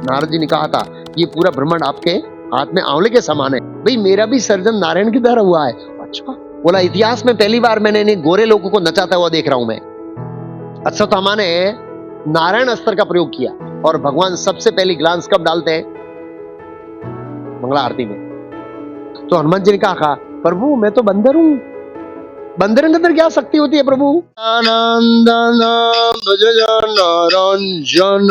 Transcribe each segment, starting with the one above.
नारद जी ने कहा था ये पूरा ब्रह्मांड आपके हाथ में आंवले के समान है। भाई मेरा भी सर्जन नारायण की तरह हुआ है। अच्छा, बोला इतिहास में पहली बार मैंने इन गोरे लोगों को नचाता हुआ देख रहा हूं मैं। अश्वत्थामा ने नारायण अस्त्र का प्रयोग किया और भगवान सबसे पहली ग्लांस कब डालते हैं? मंगला आरती में। तो हनुमान जी ने कहा प्रभु मैं तो बंदर हूं, बंदर के अंदर क्या शक्ति होती है प्रभु? आनंदन भजन रंजन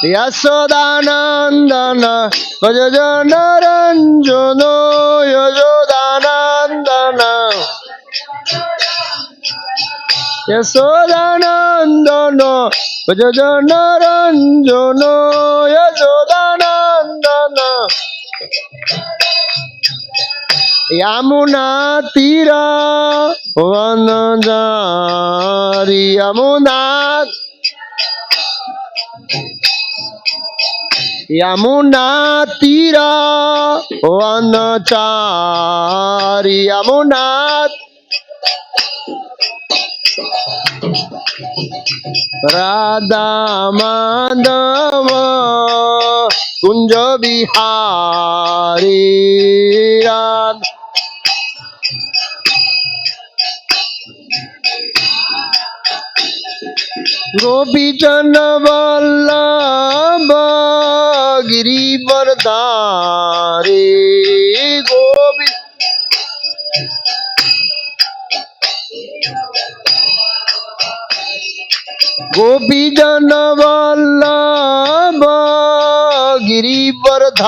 यशोदानंदन भजन रंजन यशोदानंदन यशोदानंदन भजन रंजन यशोदानंदन यमुना तीरा वनजारी यमुना तीरा वनचारी यमुना राधा माधव कुंज बिहारी राधा गोपीचंद वल्लभ गिरिवरधारी गोपीचंद वल्लभ गिरिवरधारी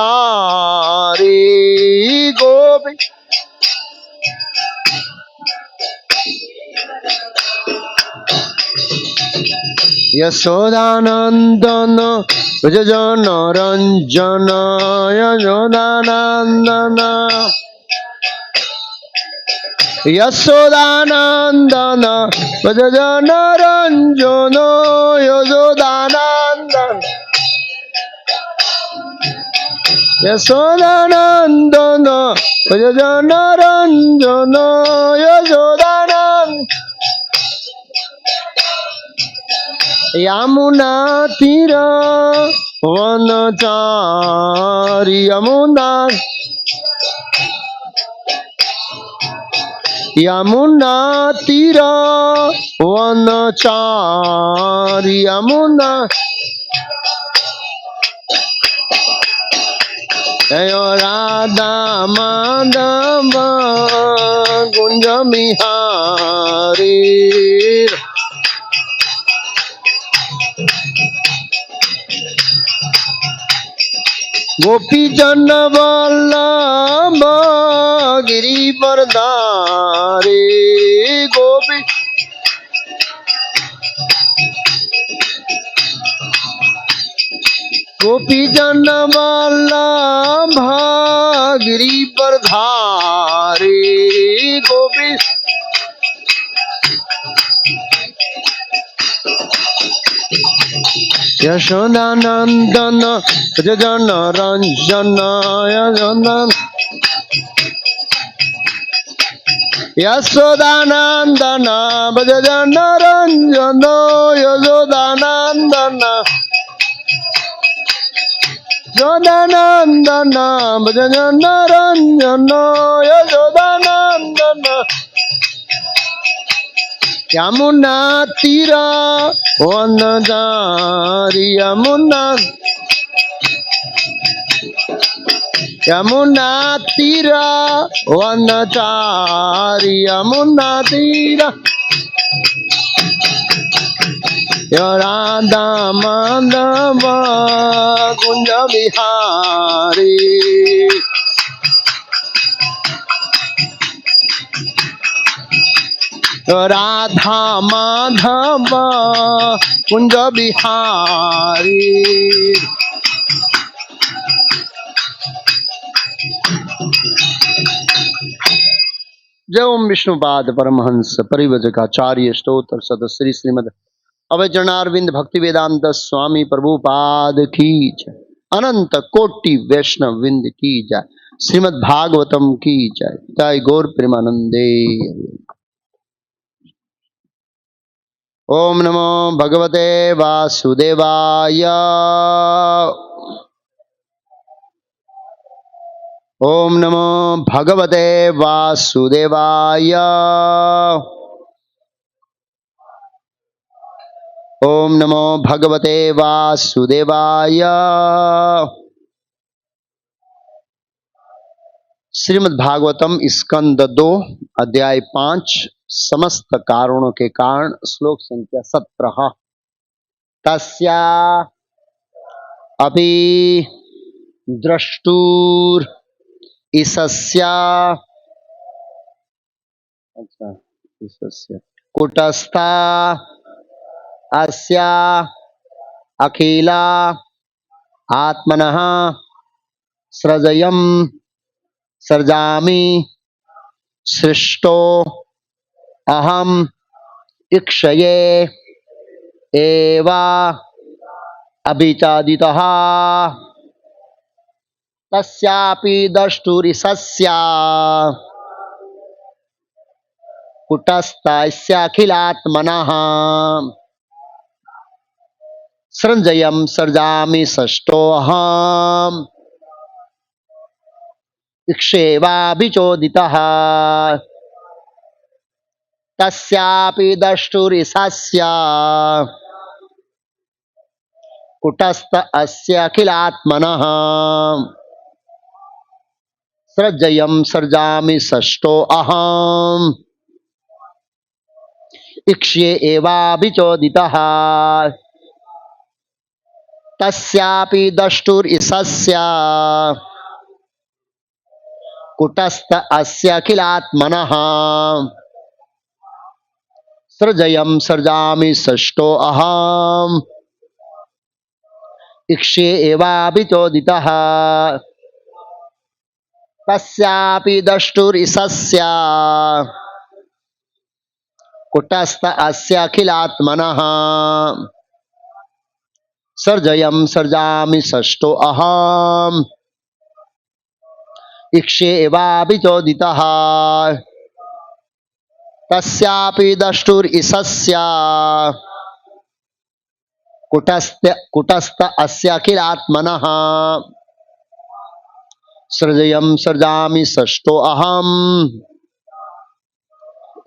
गोपी यशोदानंदन भजन रंजन यशोदानंदन यशोदानंदन भजन रंजन यशोदानंदन यशोदानंदन भजन रंजन यशोदानंदन यमुना तीरा वनचारी यमुना यमुना तीरा वनचारी यमुना राधा माधव कुंज बिहारी गोपीचंद वल्लभ गिरिवरधारी गोपी गोपीचंद वल्लभ गिरिवरधारी गोपी यशोदानंदन भजन रंजन यशोदानंदन भजन रंजन यशोदानंदन यशोदानंदन भजन रंजन यशोदानंदन यमुना तीरा वनचारी यमुना यमुना तीरा वनचारी यमुना तीरा राधा माधव कुंज बिहारी राधा माधव कुंज बिहारी जय ओम विष्णुपाद परमहंस परिव्रजकाचार्य स्तोत्र सदश्री श्रीमद अभयचरणारविंद भक्ति वेदांत स्वामी प्रभुपाद की जय। अनंत कोटि वैष्णव विंद की जय। श्रीमद् भागवतम की जय। जय गौर प्रेमानंदे। ओम नमो भगवते वासुदेवाय। ओम नमो भगवते वासुदेवाय। ओम नमो भगवते वासुदेवाय। श्रीमद् भागवतम स्कंद 2 अध्याय 5 समस्त कारणों के कारण श्लोक संख्या 17। तस्या अपि द्रष्टुर ईशस्या, अच्छा ईशस्य कुटस्था अस्या अखिला आत्मनः सृजयम् सर्जामि सृष्टो अहम इक्षये एवा अभिचादितः। तस्यापि दष्टुरिशस्या कुटस्थस्याखिलात्मनः सृजयम् सर्जामि षष्ठोऽहम् इक्षेवाभिचोदितः। तस्यापि दष्टुरिशस्या कुटस्थ अस्य अखिलात्मनः सृजयम् सर्जामि षष्ठो अहम् इक्ष्ये एवाभिचोदितः। तस्यापि दष्टुरिशस्या कुटस्थ अस्य अखिलात्मनः सृजयम् सर्जामि षष्ठो अहम् इक्ष्ये एवाभिचोदितः। तस्यापि दष्टुरिशस्या कुटस्थ अस्य अखिलात्मनः सर्जयम् सर्जामि षष्ठो अहम् इक्ष्ये एवाभिचोदितः। तस्यापि दष्टुरिशस्या कुटस्थ अस्य अखिलात्मनः सृजयम् सर्जामि षष्ठो अहम्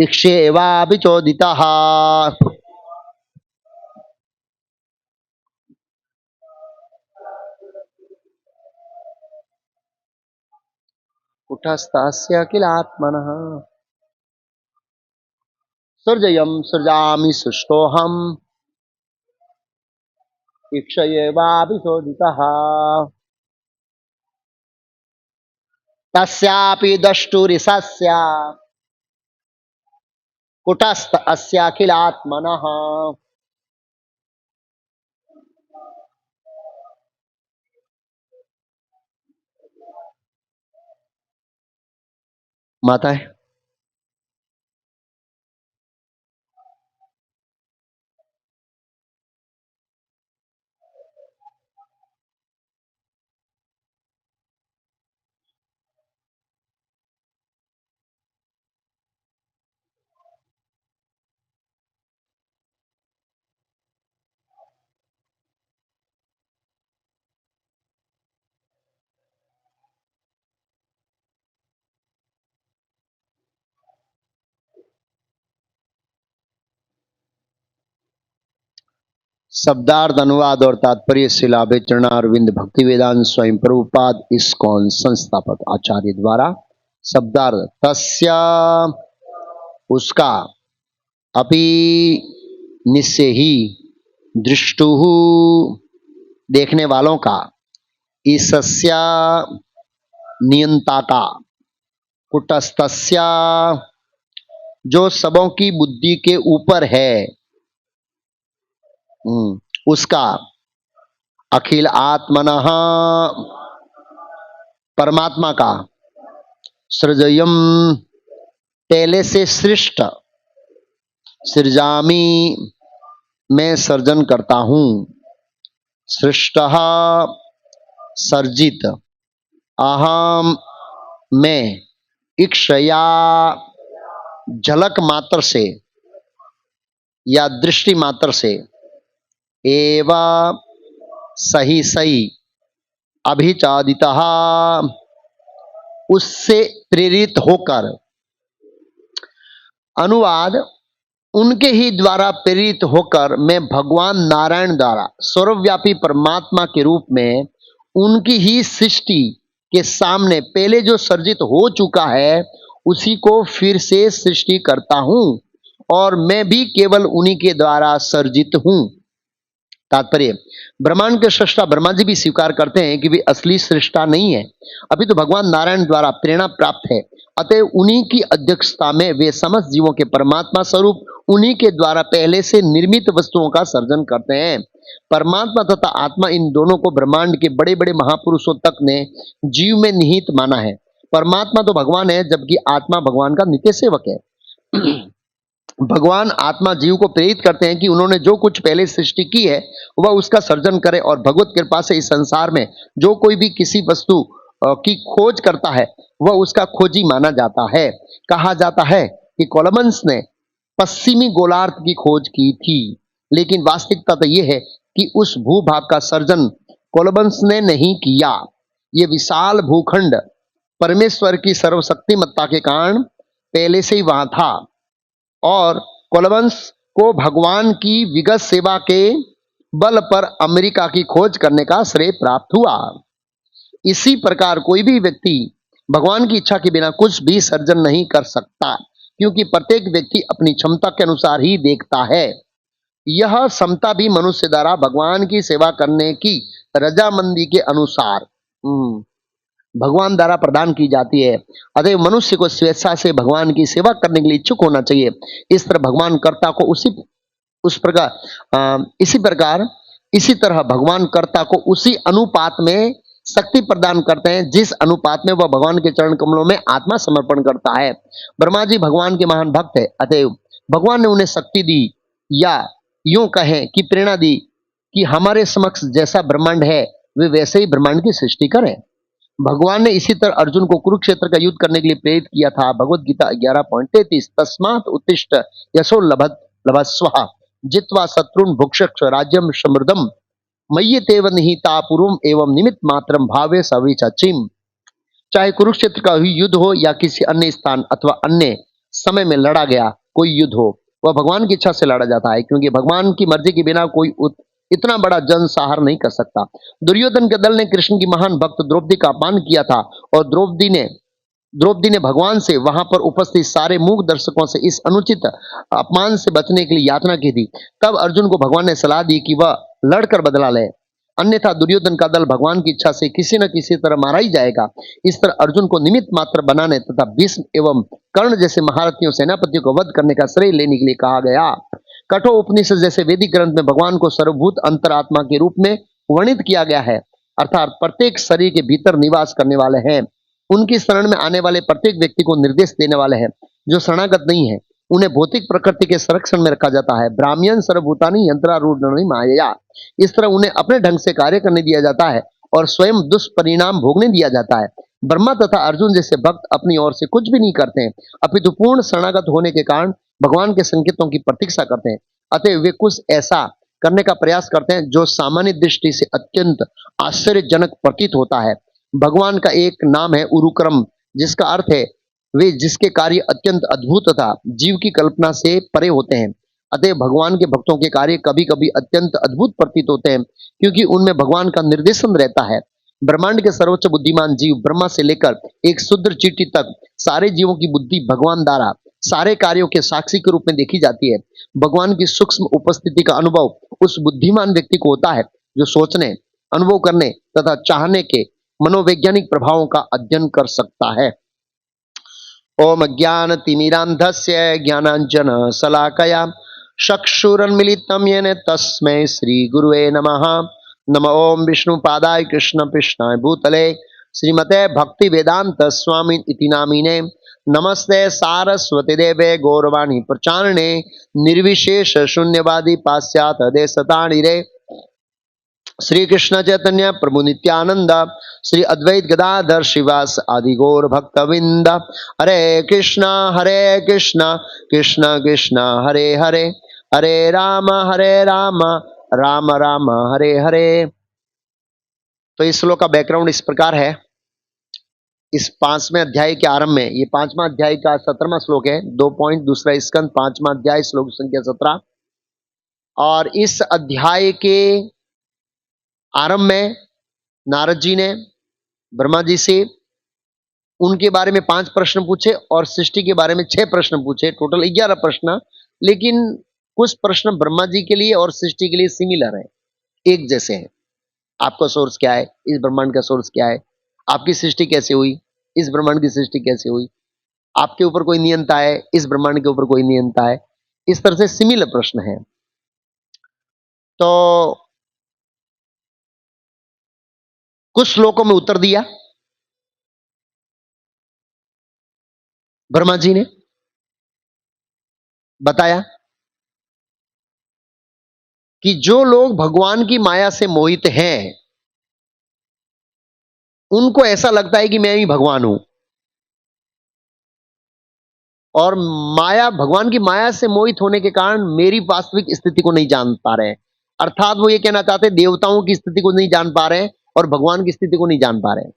इक्ष्ये एवाभिचोदितः। कुटस्थ अस्य अखिलात्मनः सृजयम् सर्जामि षष्ठोऽहम् इक्ष्ये एवाभिचोदितः। तस्यापि दष्टुरिशस्या कुटस्थ अस्य अखिलात्मनः माता है। शब्दार्थ अनुवाद और तात्पर्य शिलाभे चरणारविंद भक्ति वेदांत स्वयं प्रभुपाद इस्कॉन संस्थापक आचार्य द्वारा। शब्दार्थ तस्या उसका, अपि निश्चय ही, दृष्टु देखने वालों का, ईशस्या नियंता का, कुटस्थस्या जो सबों की बुद्धि के ऊपर है उसका, अखिल आत्मनः परमात्मा का, सृजयम पहले से सृष्ट, सृजामी मैं सर्जन करता हूं, सृष्टः सर्जित, अहम मैं, इक्षया झलक मात्र से, या दृष्टि मात्र से एवा सही सही अभिचादितः, उससे प्रेरित होकर, अनुवाद, उनके ही द्वारा प्रेरित होकर मैं भगवान नारायण द्वारा सर्वव्यापी परमात्मा के रूप में उनकी ही सृष्टि के सामने पहले जो सर्जित हो चुका है उसी को फिर से सृष्टि करता हूं, और मैं भी केवल उन्हीं के द्वारा सर्जित हूं। तात्पर्य, ब्रह्मांड के सृष्टा ब्रह्मा जी भी स्वीकार करते हैं कि वे असली सृष्टा नहीं है, अभी तो भगवान नारायण द्वारा प्रेरणा प्राप्त है। अतः उन्हीं की अध्यक्षता में वे समस्त जीवों के परमात्मा स्वरूप उन्हीं के द्वारा पहले से निर्मित वस्तुओं का सर्जन करते हैं। परमात्मा तथा आत्मा, इन दोनों को ब्रह्मांड के बड़े बड़े महापुरुषों तक ने जीव में निहित माना है। परमात्मा तो भगवान है, जबकि आत्मा भगवान का नित्य सेवक है। भगवान आत्मा जीव को प्रेरित करते हैं कि उन्होंने जो कुछ पहले सृष्टि की है वह उसका सर्जन करे, और भगवत कृपा से इस संसार में जो कोई भी किसी वस्तु की खोज करता है वह उसका खोजी माना जाता है। कहा जाता है कि कोलंबस ने पश्चिमी गोलार्ध की खोज की थी, लेकिन वास्तविकता तो यह है कि उस भूभाग का सर्जन कोलंबस ने नहीं किया। यह विशाल भूखंड परमेश्वर की सर्वशक्तिमत्ता के कारण पहले से ही वहां था, और कोलंबस को भगवान की विगत सेवा के बल पर अमेरिका की खोज करने का श्रेय प्राप्त हुआ। इसी प्रकार कोई भी व्यक्ति भगवान की इच्छा के बिना कुछ भी सर्जन नहीं कर सकता, क्योंकि प्रत्येक व्यक्ति अपनी क्षमता के अनुसार ही देखता है। यह क्षमता भी मनुष्य द्वारा भगवान की सेवा करने की रजामंदी के अनुसार भगवान द्वारा प्रदान की जाती है। अतः मनुष्य को स्वेच्छा से भगवान की सेवा करने के लिए इच्छुक होना चाहिए। इस तरह भगवान कर्ता को इसी तरह भगवान कर्ता को उसी अनुपात में शक्ति प्रदान करते हैं जिस अनुपात में वह भगवान के चरण कमलों में आत्मा समर्पण करता है। ब्रह्मा जी भगवान के महान भक्त है, अतः भगवान ने उन्हें शक्ति दी, या यूं कहें कि प्रेरणा दी कि हमारे समक्ष जैसा ब्रह्मांड है वे वैसे ही ब्रह्मांड की सृष्टि करें। भगवान ने इसी तरह अर्जुन को कुरुक्षेत्र का युद्ध करने के लिए प्रेरित किया था। भगवत गीता 11.33, तस्मात् उत्तिष्ठ यशो लभस्व जित्वा शत्रुन भुक्षक्ष राज्यम समृद्धम मय्यतेव निहिता पूर्वम एवं निमित्त मात्रम भावे सविचचिम। चाहे कुरुक्षेत्र का युद्ध हो या किसी अन्य स्थान अथवा अन्य समय में लड़ा गया कोई युद्ध हो, वह भगवान की इच्छा से लड़ा जाता है, क्योंकि भगवान की मर्जी के बिना कोई इतना बड़ा जन सहार नहीं कर सकता। दुर्योधन के दल ने कृष्ण की महान भक्त द्रौपदी का अपमान किया था, और द्रौपदी ने भगवान से वहां पर उपस्थित सारे मूक दर्शकों से इस अनुचित अपमान से बचने के लिए यातना की थी। तब अर्जुन को भगवान ने सलाह दी कि वह लड़कर बदला ले, अन्यथा दुर्योधन का दल भगवान की इच्छा से किसी न किसी तरह मारा ही जाएगा। इस तरह अर्जुन को निमित्त मात्र बनाने तथा भीष्म एवं कर्ण जैसे महारथियों सेनापतियों को वध करने का श्रेय लेने के लिए कहा गया। कठोर उपनिषद जैसे वैदिक ग्रंथ में भगवान को सर्वभूत अंतरात्मा के रूप में वर्णित किया गया है, अर्थात प्रत्येक शरीर के भीतर निवास करने वाले हैं। उनकी शरण में आने वाले प्रत्येक व्यक्ति को निर्देश देने वाले हैं। जो शरणागत नहीं है उन्हें भौतिक प्रकृति के संरक्षण में रखा जाता है। ब्राह्मण सर्वभूतानि यंत्रारूढ़ माया, इस तरह उन्हें अपने ढंग से कार्य करने दिया जाता है और स्वयं दुष्परिणाम भोगने दिया जाता है। ब्रह्मा तथा अर्जुन जैसे भक्त अपनी ओर से कुछ भी नहीं करते हैं, अपितु पूर्ण शरणागत होने के कारण भगवान के संकेतों की प्रतीक्षा करते हैं। अतः वे कुछ ऐसा करने का प्रयास करते हैं जो सामान्य दृष्टि से अत्यंत आश्चर्यजनक प्रतीत होता है। भगवान का एक नाम है उरुक्रम, जिसका अर्थ है वे जिसके कार्य अत्यंत अद्भुत तथा जीव की कल्पना से परे होते हैं। अतः भगवान के भक्तों के कार्य कभी कभी अत्यंत अद्भुत प्रतीत होते हैं, क्योंकि उनमें भगवान का निर्देशन रहता है। ब्रह्मांड के सर्वोच्च बुद्धिमान जीव ब्रह्मा से लेकर एक शूद्र चींटी तक सारे जीवों की बुद्धि भगवान द्वारा सारे कार्यों के साक्षी के रूप में देखी जाती है। भगवान की सूक्ष्म उपस्थिति का अनुभव उस बुद्धिमान व्यक्ति को होता है जो सोचने, अनुभव करने तथा चाहने के मनोवैज्ञानिक प्रभावों का अध्ययन कर सकता है। ओम ज्ञानतिमिरान्धस्य ज्ञानाञ्जन शलाकया चक्षुरुन्मीलितं येन तस्मै श्रीगुरुवे नमः। नमो ओम विष्णुपादाय कृष्णकृष्णाय भूतले श्रीमते भक्तिवेदांत स्वामी इति नामिने। नमस्ते सारस्वती देवे गौरवाणी प्रचारिणे निर्विशेष शून्यवादी पाश्चात्य देशतारिणे। श्री कृष्ण चैतन्य प्रभु नित्यानंद श्री अद्वैत गदाधर शिवास आदि गौर भक्तविंद। हरे कृष्णा कृष्ण कृष्ण हरे हरे, हरे राम राम राम हरे हरे। तो इस श्लोक का बैकग्राउंड इस प्रकार है। इस 5वें अध्याय के आरंभ में, ये 5वां अध्याय का 17वां श्लोक है, 2 पॉइंट, दूसरा स्कंद, 5वां अध्याय, श्लोक संख्या 17। और इस अध्याय के आरंभ में नारद जी ने ब्रह्मा जी से उनके बारे में 5 प्रश्न पूछे और सृष्टि के बारे में 6 प्रश्न पूछे, टोटल 11 प्रश्न। लेकिन कुछ प्रश्न ब्रह्मा जी के लिए और सृष्टि के लिए सिमिलर है, एक जैसे हैं। आपका सोर्स क्या है, इस ब्रह्मांड का सोर्स क्या है, आपकी सृष्टि कैसे हुई, इस ब्रह्मांड की सृष्टि कैसे हुई, आपके ऊपर कोई नियंता है, इस ब्रह्मांड के ऊपर कोई नियंता है, इस तरह से सिमिलर प्रश्न है। तो कुछ श्लोकों में उत्तर दिया ब्रह्मा जी ने, बताया कि जो लोग भगवान की माया से मोहित हैं, उनको ऐसा लगता है कि मैं ही भगवान हूं, और माया, भगवान की माया से मोहित होने के कारण मेरी वास्तविक स्थिति को नहीं जान पा रहे हैं। अर्थात वो ये कहना चाहते हैं, देवताओं की स्थिति को नहीं जान पा रहे हैं और भगवान की स्थिति को नहीं जान पा रहे हैं।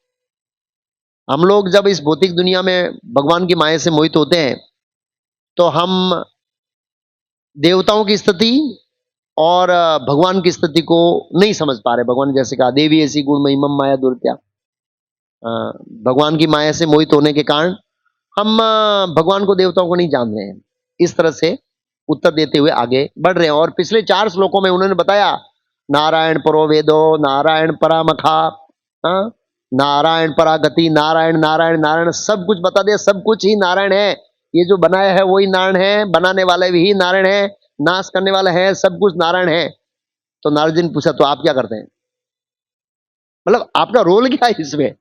हम लोग जब इस भौतिक दुनिया में भगवान की माया से मोहित होते हैं, तो हम देवताओं की स्थिति और भगवान की स्थिति को नहीं समझ पा रहे। भगवान ने जैसे कहा, देवी ऐसी गुण महिमम माया दुर्त्या। भगवान की माया से मोहित होने के कारण हम भगवान को, देवताओं को नहीं जान रहे हैं। इस तरह से उत्तर देते हुए आगे बढ़ रहे हैं। और पिछले 4 श्लोकों में उन्होंने बताया, नारायण परो वेदो, नारायण परामखा, हाँ, नारायण परागति, नारायण नारायण नारायण, सब कुछ बता दिया। सब कुछ ही नारायण है, ये जो बनाया है वही नारायण है, बनाने वाले भी नारायण है, नाश करने वाला है, सब कुछ नारायण है। तो नारद जी ने पूछा, तो आप क्या करते हैं, मतलब आपका रोल क्या है इसमें?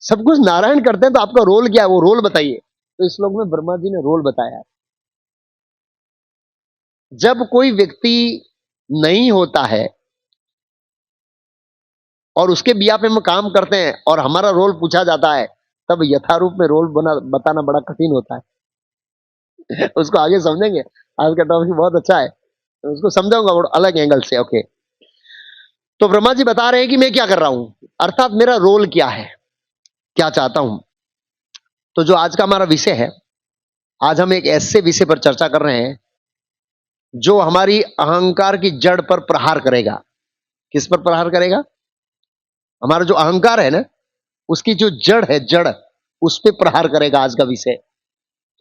सब कुछ नारायण करते हैं तो आपका रोल क्या है, वो रोल बताइए। तो इस श्लोक में ब्रह्मा जी ने रोल बताया। जब कोई व्यक्ति नहीं होता है और उसके बिहाफ में हम काम करते हैं और हमारा रोल पूछा जाता है, तब यथारूप में रोल बताना बड़ा कठिन होता है। उसको आगे समझेंगे, आज का टॉपिक बहुत अच्छा है, तो उसको समझाऊंगा वो अलग एंगल से। ओके, तो ब्रह्मा जी बता रहे हैं कि मैं क्या कर रहा हूं, अर्थात मेरा रोल क्या है, क्या चाहता हूं। तो जो आज का हमारा विषय है, आज हम एक ऐसे विषय पर चर्चा कर रहे हैं जो हमारी अहंकार की जड़ पर प्रहार करेगा। किस पर प्रहार करेगा? हमारा जो अहंकार है ना, उसकी जो जड़ है, जड़, उस पर प्रहार करेगा आज का विषय।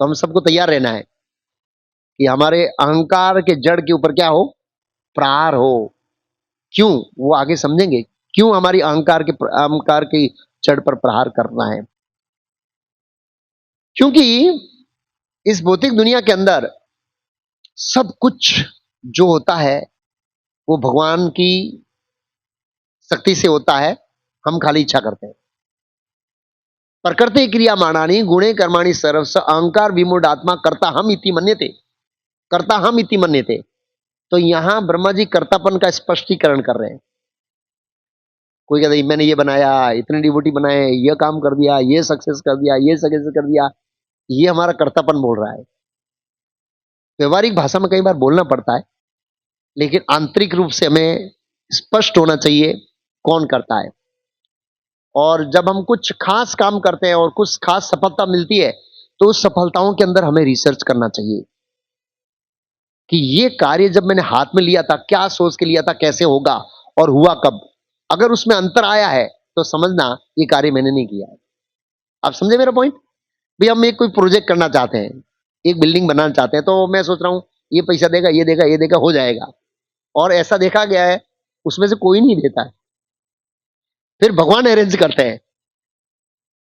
तो हम सबको तैयार रहना है कि हमारे अहंकार के जड़ के ऊपर क्या हो, प्रहार हो। क्यों, वो आगे समझेंगे, क्यों हमारी अहंकार की जड़ पर प्रहार करना है। क्योंकि इस भौतिक दुनिया के अंदर सब कुछ जो होता है वो भगवान की शक्ति से होता है, हम खाली इच्छा करते हैं। प्रकृति क्रिया मानानी गुणे कर्माणि सर्वस्व अहंकार विमूढ़ात्मा कर्ता हम इति मन्यते, कर्ता हम इति मन्यते। तो यहां ब्रह्मा जी कर्तापन का स्पष्टीकरण कर रहे हैं। कोई कहता है मैंने ये बनाया, इतने डिवोटी बनाए, ये काम कर दिया, ये सक्सेस कर दिया, ये सक्सेस कर दिया, ये हमारा कर्तापन बोल रहा है। व्यवहारिक भाषा में कई बार बोलना पड़ता है, लेकिन आंतरिक रूप से हमें स्पष्ट होना चाहिए कौन करता है। और जब हम कुछ खास काम करते हैं और कुछ खास सफलता मिलती है, तो उस सफलताओं के अंदर हमें रिसर्च करना चाहिए कि ये कार्य जब मैंने हाथ में लिया था, क्या सोच के लिया था, कैसे होगा और हुआ कब। अगर उसमें अंतर आया है तो समझना ये कार्य मैंने नहीं किया है। आप समझे मेरा पॉइंट? भी हम एक कोई प्रोजेक्ट करना चाहते हैं, एक बिल्डिंग बनाना चाहते हैं, तो मैं सोच रहा हूं ये पैसा देगा, ये देगा, ये देगा, हो जाएगा, और ऐसा देखा गया है उसमें से कोई नहीं देता है। फिर भगवान अरेंज करते हैं,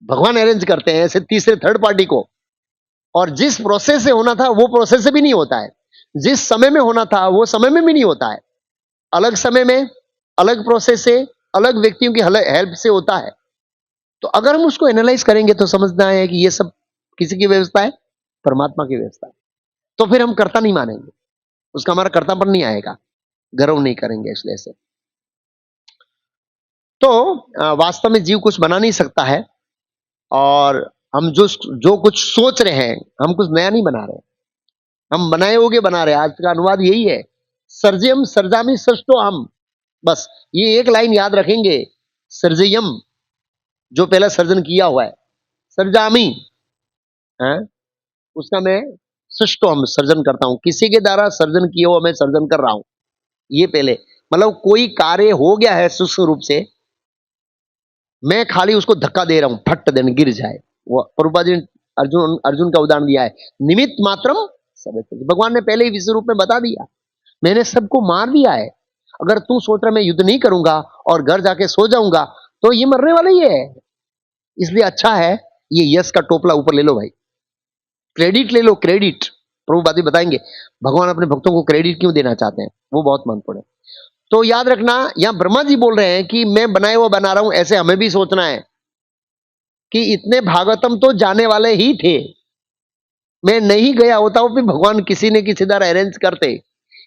भगवान अरेंज करते हैं ऐसे तीसरे थर्ड पार्टी को, और जिस प्रोसेस से होना था वो प्रोसेस से भी नहीं होता है, जिस समय में होना था वो समय में भी नहीं होता है। अलग समय में, अलग प्रोसेस से, अलग व्यक्तियों की हेल्प से होता है। तो अगर हम उसको एनालाइज करेंगे तो समझना है कि ये सब किसी की व्यवस्था है, परमात्मा की व्यवस्था है। तो फिर हम कर्ता नहीं मानेंगे, उसका हमारा कर्तापन नहीं आएगा, गर्व नहीं करेंगे इसलिए से। तो वास्तव में जीव कुछ बना नहीं सकता है, और हम जो जो कुछ सोच रहे हैं, हम कुछ नया नहीं बना रहे हैं। हम बनाए होगे बना रहे, आज का अनुवाद यही है। सर्जयम सर्जामी सृष्टो हम, बस ये एक लाइन याद रखेंगे। सर्जयम, जो पहला सर्जन किया हुआ है, सर्जामी है, उसका मैं सृष्टो हम सर्जन करता हूं, किसी के द्वारा सर्जन किया हुआ मैं सर्जन कर रहा हूं। ये पहले मतलब कोई कार्य हो गया है सूक्ष्म रूप से, मैं खाली उसको धक्का दे रहा हूं, फट देने गिर जाए। वो प्रभुपाद जी ने अर्जुन अर्जुन का उदाहरण दिया है, निमित्त मात्रम सब। भगवान ने पहले ही विश्व रूप में बता दिया, मैंने सबको मार दिया है। अगर तू सोच रहा मैं युद्ध नहीं करूंगा और घर जाके सो जाऊंगा, तो ये मरने वाला ही है। इसलिए अच्छा है ये यश का टोपला ऊपर ले लो भाई, क्रेडिट ले लो, क्रेडिट। प्रभुपाद जी बताएंगे भगवान अपने भक्तों को क्रेडिट क्यों देना चाहते हैं, वो बहुत महत्वपूर्ण है। तो याद रखना, यहां ब्रह्मा जी बोल रहे हैं कि मैं बनाए हुआ बना रहा हूं, ऐसे हमें भी सोचना है कि इतने भागवतम तो जाने वाले ही थे, मैं नहीं गया होता हूं, फिर भगवान किसी ने किसी तरह अरेंज करते।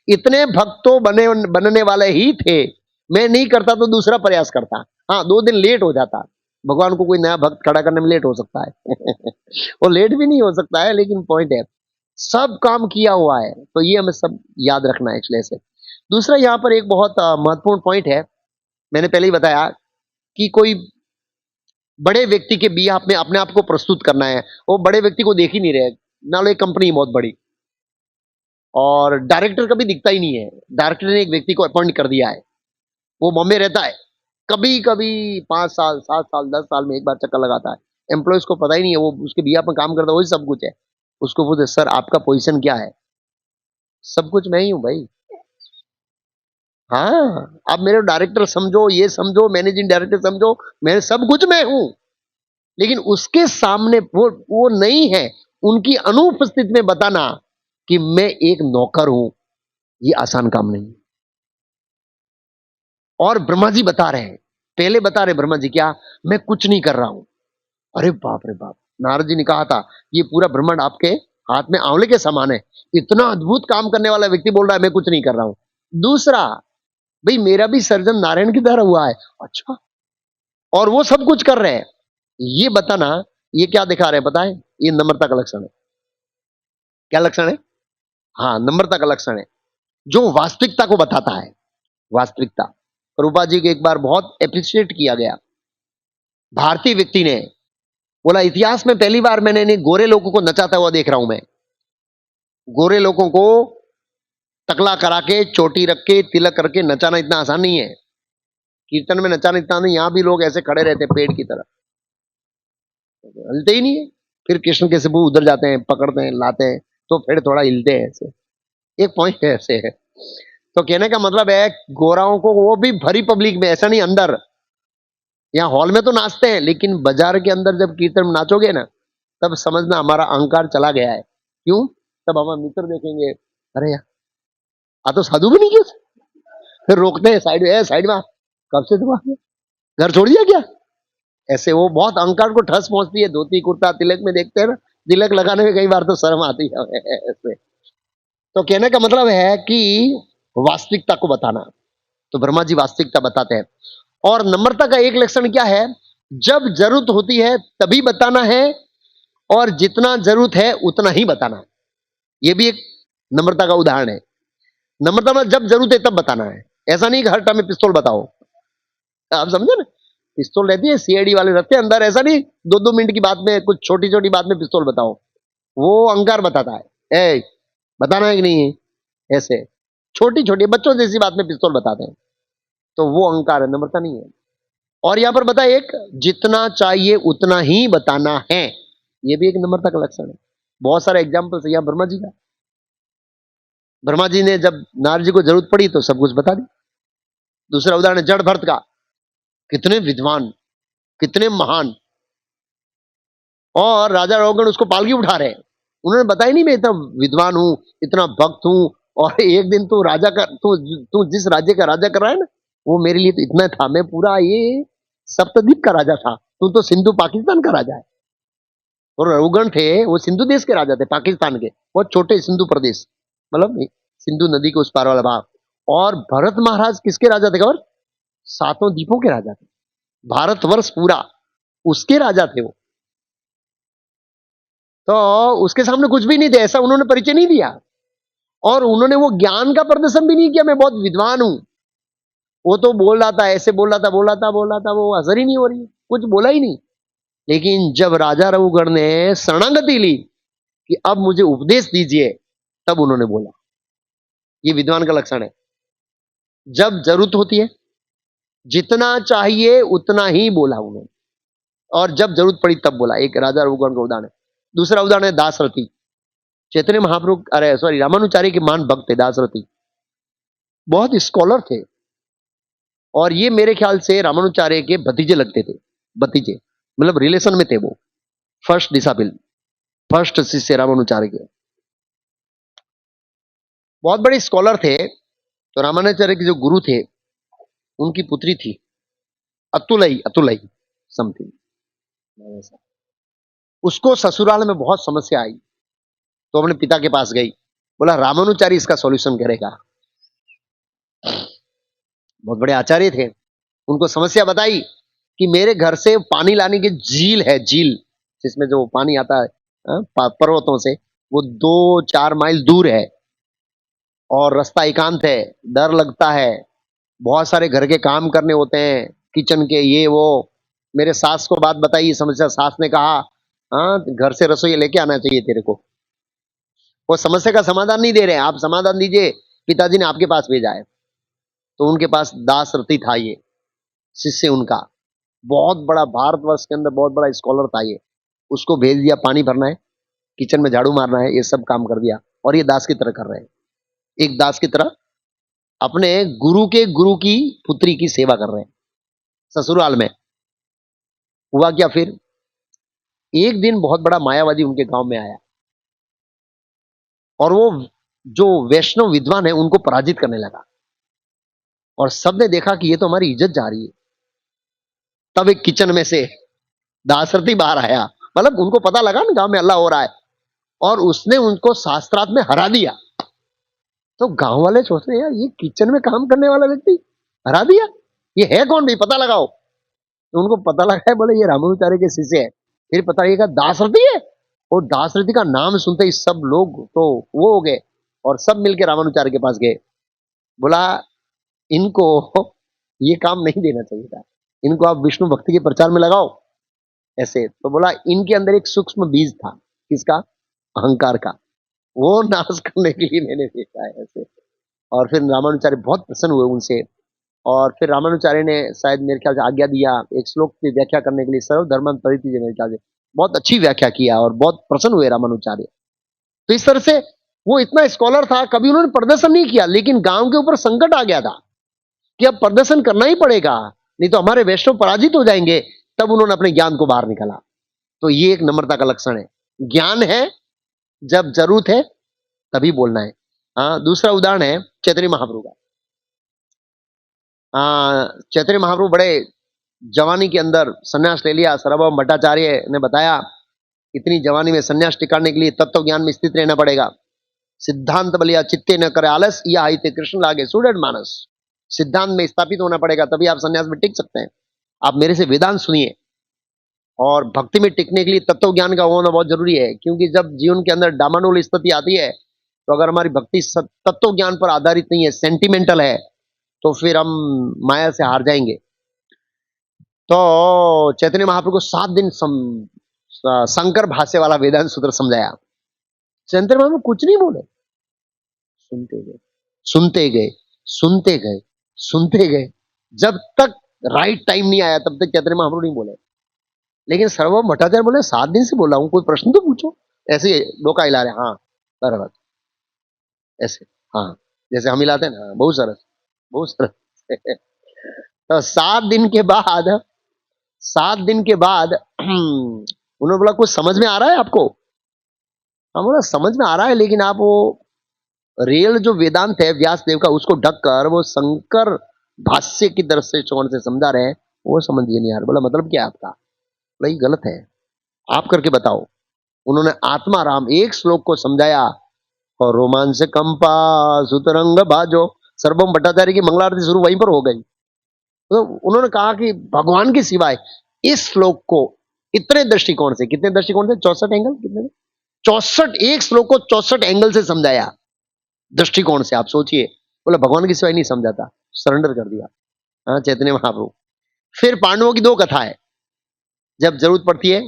इतने भक्त तो बनने वाले ही थे, मैं नहीं करता तो दूसरा प्रयास करता। हाँ, 2 दिन लेट हो जाता, भगवान को कोई नया भक्त खड़ा करने में लेट हो सकता है वो लेट भी नहीं हो सकता है, लेकिन पॉइंट है सब काम किया हुआ है, तो ये हमें सब याद रखना है। इसलिए से दूसरा यहाँ पर एक बहुत महत्वपूर्ण पॉइंट है, मैंने पहले ही बताया कि कोई बड़े व्यक्ति के बिहाफ में अपने आप को प्रस्तुत करना है, वो बड़े व्यक्ति को देख ही नहीं रहे, ना एक कंपनी बहुत बड़ी, और डायरेक्टर कभी दिखता ही नहीं है। डायरेक्टर ने एक व्यक्ति को अपॉइंट कर दिया है, वो बॉम्बे रहता है, कभी कभी 5 साल 7 साल 10 साल में एक बार चक्कर लगाता है। एम्प्लॉयज को पता ही नहीं है, वो उसके बिहाफ में काम करता है, वही सब कुछ है। उसको पूछते सर आपका पोजीशन क्या है, सब कुछ मैं ही हूं भाई। हाँ, आप मेरे डायरेक्टर समझो, ये समझो, मैनेजिंग डायरेक्टर समझो, मैं सब कुछ मैं हूं। लेकिन उसके सामने वो नहीं है, उनकी अनुपस्थिति में बताना कि मैं एक नौकर हूं, ये आसान काम नहीं है। और ब्रह्मा जी बता रहे हैं, पहले बता रहे ब्रह्मा जी क्या, मैं कुछ नहीं कर रहा हूं। अरे बाप रे बाप, नारद जी ने कहा था ये पूरा ब्रह्मांड आपके हाथ में आंवले के समान है। इतना अद्भुत काम करने वाला व्यक्ति बोल रहा है मैं कुछ नहीं कर रहा हूं। दूसरा, भाई मेरा भी सर्जन नारायण की तरह हुआ है। अच्छा, और वो सब कुछ कर रहे हैं, ये बताना, ये क्या दिखा रहे हैं बताएं, ये नम्रता का लक्षण है। क्या लक्षण है? हाँ, नम्रता का लक्षण है, जो वास्तविकता को बताता है। वास्तविकता, रूपा जी को एक बार बहुत एप्रिशिएट किया गया, भारतीय व्यक्ति ने बोला इतिहास में पहली बार मैंने इन्हें गोरे लोगों को नचाता हुआ देख रहा हूं। मैं गोरे लोगों को टकला करा के, चोटी रख के, तिलक करके नचाना इतना आसान नहीं है। कीर्तन में नचाना इतना नहीं, यहां भी लोग ऐसे खड़े रहते पेड़ की तरह, हिलते ही नहीं है। फिर कृष्ण के सबू उधर जाते हैं, पकड़ते हैं, लाते हैं, तो फिर थोड़ा हिलते हैं ऐसे। एक पॉइंट है ऐसे है। तो कहने का मतलब है गोराओं को, वो भी भरी पब्लिक में, ऐसा नहीं अंदर, यहाँ हॉल में तो नाचते हैं, लेकिन बाजार के अंदर जब कीर्तन में नाचोगे ना, तब समझना हमारा अहंकार चला गया है। क्यों? तब हमारे मित्र देखेंगे, अरे यार आ तो साधु भी नहीं किया, फिर रोकते हैं साइड में, साइड में कब से तुम आ गए? घर छोड़ दिया क्या? ऐसे वो बहुत अहंकार को ठस पहुंचती है। धोती कुर्ता तिलक में देखते हैं ना, तिलक लगाने में कई बार तो शर्म आती है ऐसे। तो कहने का मतलब है कि वास्तविकता को बताना, तो ब्रह्मा जी वास्तविकता बताते हैं। और नम्रता का एक लक्षण क्या है, जब जरूरत होती है तभी बताना है, और जितना जरूरत है उतना ही बताना है। यह भी एक नम्रता का उदाहरण है। नम्रता में जब जरूरत है तब बताना है, ऐसा नहीं कि हर टाइम में पिस्तौल बताओ। आप समझे ना, पिस्तौल रहती है, सीआईडी वाले रखते हैं अंदर, ऐसा नहीं 2-2 मिनट की बात में, कुछ छोटी छोटी बात में पिस्तौल बताओ, वो अहंकार बताता है। बताना है कि नहीं है, ऐसे छोटी छोटी बच्चों जैसी बात में पिस्तौल बताते हैं, तो वो अहंकार है, नम्रता नहीं है। और यहां पर बता एक, जितना चाहिए उतना ही बताना है, ये भी एक नम्रता का लक्षण है। बहुत सारे एग्जाम्पल्स है यहाँ ब्रह्मा जी का। ब्रह्मा जी ने जब नारद जी को जरूरत पड़ी तो सब कुछ बता दी। दूसरा उदाहरण है जड़ भरत का, कितने विद्वान, कितने महान, और राजा रोगण उसको पालकी उठा रहे, उन्होंने बताया नहीं मैं इतना विद्वान हूं, इतना भक्त हूं, और एक दिन तू राजा का, तू जिस राज्य का राजा कर रहा है ना, वो मेरे लिए तो इतना था, मैं पूरा ये सप्तद्वीप का राजा था, तू तो सिंधु पाकिस्तान का राजा है। और रघुगण थे, वो सिंधु देश के राजा थे, पाकिस्तान के, बहुत छोटे सिंधु प्रदेश, मतलब सिंधु नदी के उस पार वाला भाग। और भरत महाराज किसके राजा थे खबर? 7 द्वीपों के राजा थे, भारतवर्ष पूरा उसके राजा थे वो। तो उसके सामने कुछ भी नहीं थे, ऐसा उन्होंने परिचय नहीं दिया। और उन्होंने वो ज्ञान का प्रदर्शन भी नहीं किया, मैं बहुत विद्वान हूं। वो तो बोल रहा था, ऐसे बोल रहा था, बोल रहा था, बोल रहा था, वो असर ही नहीं हो रही, कुछ बोला ही नहीं। लेकिन जब राजा रघुगढ़ ने शरणागति ली कि अब मुझे उपदेश दीजिए, तब उन्होंने बोला। ये विद्वान का लक्षण है। जब जरूरत होती है, जितना चाहिए उतना ही बोला उन्होंने, और जब जरूरत पड़ी तब बोला। एक राजा रघुगढ़ का उदाहरण है। दूसरा उदाहरण है दासरथी। चैतन्य महाप्रभु, अरे सॉरी, रामानुचार्य के महान भक्त थे दासरथी, बहुत स्कॉलर थे। और ये मेरे ख्याल से रामानुचार्य के भतीजे लगते थे, भतीजे मतलब रिलेशन में थे वो। फर्स्ट डिसाइपल, फर्स्ट शिष्य रामानुचार्य के, बहुत बड़े स्कॉलर थे। तो रामानुचार्य के जो गुरु थे, उनकी पुत्री थी अतुलई, अतुलई समथिंग, उसको ससुराल में बहुत समस्या आई। तो अपने पिता के पास गई, बोला रामानुचार्य इसका सॉल्यूशन करेगा। बहुत बड़े आचार्य थे। उनको समस्या बताई कि मेरे घर से पानी लाने की झील है, झील जिसमें जो पानी आता है पर्वतों से, वो 2-4 माइल दूर है, और रास्ता एकांत है, डर लगता है, बहुत सारे घर के काम करने होते हैं, किचन के, ये वो। मेरे सास को बात बताई समस्या, सास ने कहा हाँ घर से रसोई लेके आना चाहिए तेरे को। वो समस्या का समाधान नहीं दे रहे हैं, आप समाधान दीजिए, पिताजी ने आपके पास भेजा है। तो उनके पास दासरथी था, ये शिष्य उनका, बहुत बड़ा, भारतवर्ष के अंदर बहुत बड़ा स्कॉलर था ये। उसको भेज दिया, पानी भरना है, किचन में झाड़ू मारना है, ये सब काम कर दिया। और ये दास की तरह कर रहे हैं, एक दास की तरह अपने गुरु के गुरु की पुत्री की सेवा कर रहे हैं ससुराल में। हुआ क्या फिर, एक दिन बहुत बड़ा मायावादी उनके गांव में आया, और वो जो वैष्णव विद्वान है उनको पराजित करने लगा, और सबने देखा कि ये तो हमारी इज्जत जा रही है। तब एक किचन में से दासरथी बाहर आया, मतलब उनको पता लगा ना गांव में अल्लाह हो रहा है, और उसने उनको शास्त्रार्थ में हरा दिया। तो गांव वाले सोचते हैं यार ये किचन में काम करने वाला व्यक्ति हरा दिया, ये है कौन भी, पता लगाओ। तो उनको पता लगा है, बोले ये रामानुचार्य के शिष्य है। फिर पता लगेगा दासरथी है। और दासरथी का नाम सुनते ही सब लोग तो वो हो गए, और सब मिलके रामानुचार्य के पास गए। बोला इनको ये काम नहीं देना चाहिए था, इनको आप विष्णु भक्ति के प्रचार में लगाओ ऐसे। तो बोला इनके अंदर एक सूक्ष्म बीज था, किसका, अहंकार का, वो नाश करने के लिए मैंने देखा है ऐसे। और फिर रामानुचार्य बहुत प्रसन्न हुए उनसे, और फिर रामानुचार्य ने शायद मेरे ख्याल से आज्ञा दिया एक श्लोक की व्याख्या करने के लिए, सर्व धर्म परित्यज्य, मेरे ख्याल से बहुत अच्छी व्याख्या किया, और बहुत प्रसन्न हुए रामानुचार्य। तो इस तरह से वो इतना स्कॉलर था, कभी उन्होंने प्रदर्शन नहीं किया, लेकिन गांव के ऊपर संकट आ गया था कि अब प्रदर्शन करना ही पड़ेगा, नहीं तो हमारे वैष्णव पराजित हो जाएंगे। तब उन्होंने अपने ज्ञान को बाहर निकाला। तो ये एक नम्रता का लक्षण है, ज्ञान है, जब जरूरत है तभी बोलना है। दूसरा उदाहरण है चैतन्य महाप्रभु का। चैतन्य महाप्रभु बड़े जवानी के अंदर संन्यास ले लिया। सार्वभौम भट्टाचार्य ने बताया इतनी जवानी में संन्यास टिकाने के लिए तत्व ज्ञान में स्थित रहना पड़ेगा। सिद्धांत बलिया चित्ते न करे आलस, या आइते कृष्ण लागे सुडर मानस। सिद्धांत में स्थापित होना पड़ेगा, तभी आप संन्यास में टिक सकते हैं। आप मेरे से वेदांत सुनिए। और भक्ति में टिकने के लिए तत्व ज्ञान का होना बहुत जरूरी है, क्योंकि जब जीवन के अंदर डामाडोल स्थिति आती है, तो अगर हमारी भक्ति तत्व ज्ञान पर आधारित नहीं है, सेंटिमेंटल है, तो फिर हम माया से हार जाएंगे। तो चैतन्य महाप्रभु को 7 दिन शंकर भाष्य वाला वेदांत सूत्र समझाया। चैतन्य महाप्रभु कुछ नहीं बोले, सुनते गए, सुनते गए, सुनते गए, सुनते गए, जब तक राइट टाइम नहीं आया तब तक चैतन्य महाप्रभु नहीं बोले। लेकिन सर्वभौम भट्टाचार्य बोले 7 दिन से बोला हूं, कोई प्रश्न तो पूछो। ऐसे डोका हिला रहे, हाँ बराबर, ऐसे, हाँ जैसे हम हिलाते हैं ना, बहुत सरस, बहुत सरस। तो 7 दिन के बाद, 7 दिन के बाद उन्होंने बोला कुछ समझ में आ रहा है आपको? हम बोला समझ में आ रहा है, लेकिन आप वो रियल जो वेदांत है व्यास देव का, उसको ढककर वो शंकर भाष्य की दृष्टिकोण से समझा रहे हैं, वो समझिए नहीं यार। बोला मतलब क्या आपका? बोला ये गलत है, आप करके बताओ। उन्होंने आत्मा राम एक श्लोक को समझाया, और रोमांच कंपा सुतरंग बाजो, सर्वम भट्टाचार्य की मंगलारती शुरू वहीं पर हो गई। तो उन्होंने कहा कि भगवान के सिवाय इस श्लोक को इतने दृष्टिकोण से, कितने दृष्टिकोण से, 64 एंगल, कितने 64, एक श्लोक को 64 एंगल से समझाया। दृष्टिकोण से आप सोचिए। बोला भगवान की सिवाय नहीं समझाता, सरेंडर कर दिया। हाँ, चैतन्य महाप्रभु। फिर पांडवों की दो कथा है। जब जरूरत पड़ती है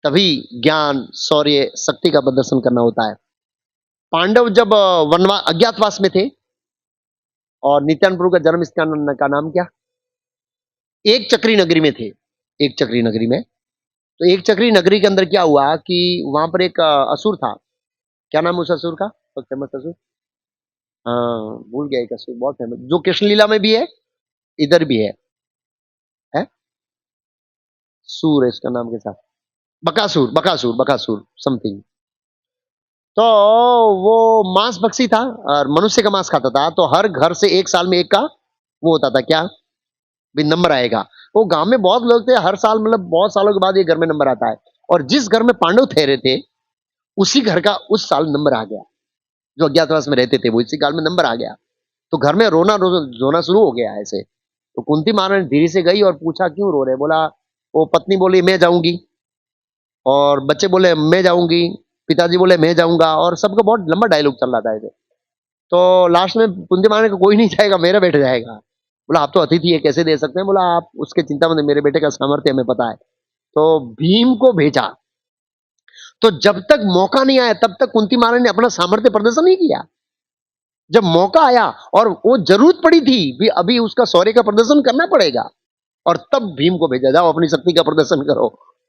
तभी ज्ञान, शौर्य, शक्ति का प्रदर्शन करना होता है। पांडव जब वनवास अज्ञातवास में थे, और नित्यानंद प्रभु का जन्म इसका का नाम क्या, एक चक्री नगरी में थे। एक चक्री नगरी में, तो एक चक्री नगरी के अंदर क्या हुआ कि वहां पर एक असुर था। क्या नाम है उस असुर का, बहुत फेमस असुर? हाँ, भूल गया, एक असुर बहुत फेमस, जो कृष्ण लीला में भी है, इधर भी है? सूर है इसका नाम के साथ, बकासुर, बकासुर, बकासुर समथिंग। तो वो मांस भक्षी था और मनुष्य का मांस खाता था। तो हर घर से एक साल में एक का वो होता था, क्या भी नंबर आएगा। वो गांव में बहुत लोग थे, हर साल मतलब बहुत सालों के बाद ये घर में नंबर आता है। और जिस घर में पांडव ठहरे थे, उसी घर का उस साल नंबर आ गया। जो अज्ञातवास में रहते थे वो इसी काल में नंबर आ गया। तो घर में रोना शुरू हो गया ऐसे। तो कुंती महारानी धीरे से गई और पूछा क्यों रो रहे। बोला, वो पत्नी बोली मैं जाऊंगी, और बच्चे बोले मैं जाऊंगी, पिताजी बोले मैं जाऊंगा, और सबका बहुत लंबा डायलॉग चल रहा था ऐसे। तो लास्ट में कुंती महारानी को कोई नहीं जाएगा, मेरा बेटा जाएगा। बोला आप तो अतिथि है, कैसे दे सकते हैं। बोला आप उसके चिंता मत, मेरे बेटे का सामर्थ्य हमें पता है। तो भीम को भेजा। तो जब तक मौका नहीं आया तब तक कुंती महारानी ने अपना सामर्थ्य प्रदर्शन नहीं किया। जब मौका आया और वो जरूरत पड़ी थी भी, अभी उसका शौर्य का प्रदर्शन करना पड़ेगा, और तब भीम को भेजा, जाओ अपनी शक्ति का प्रदर्शन करो।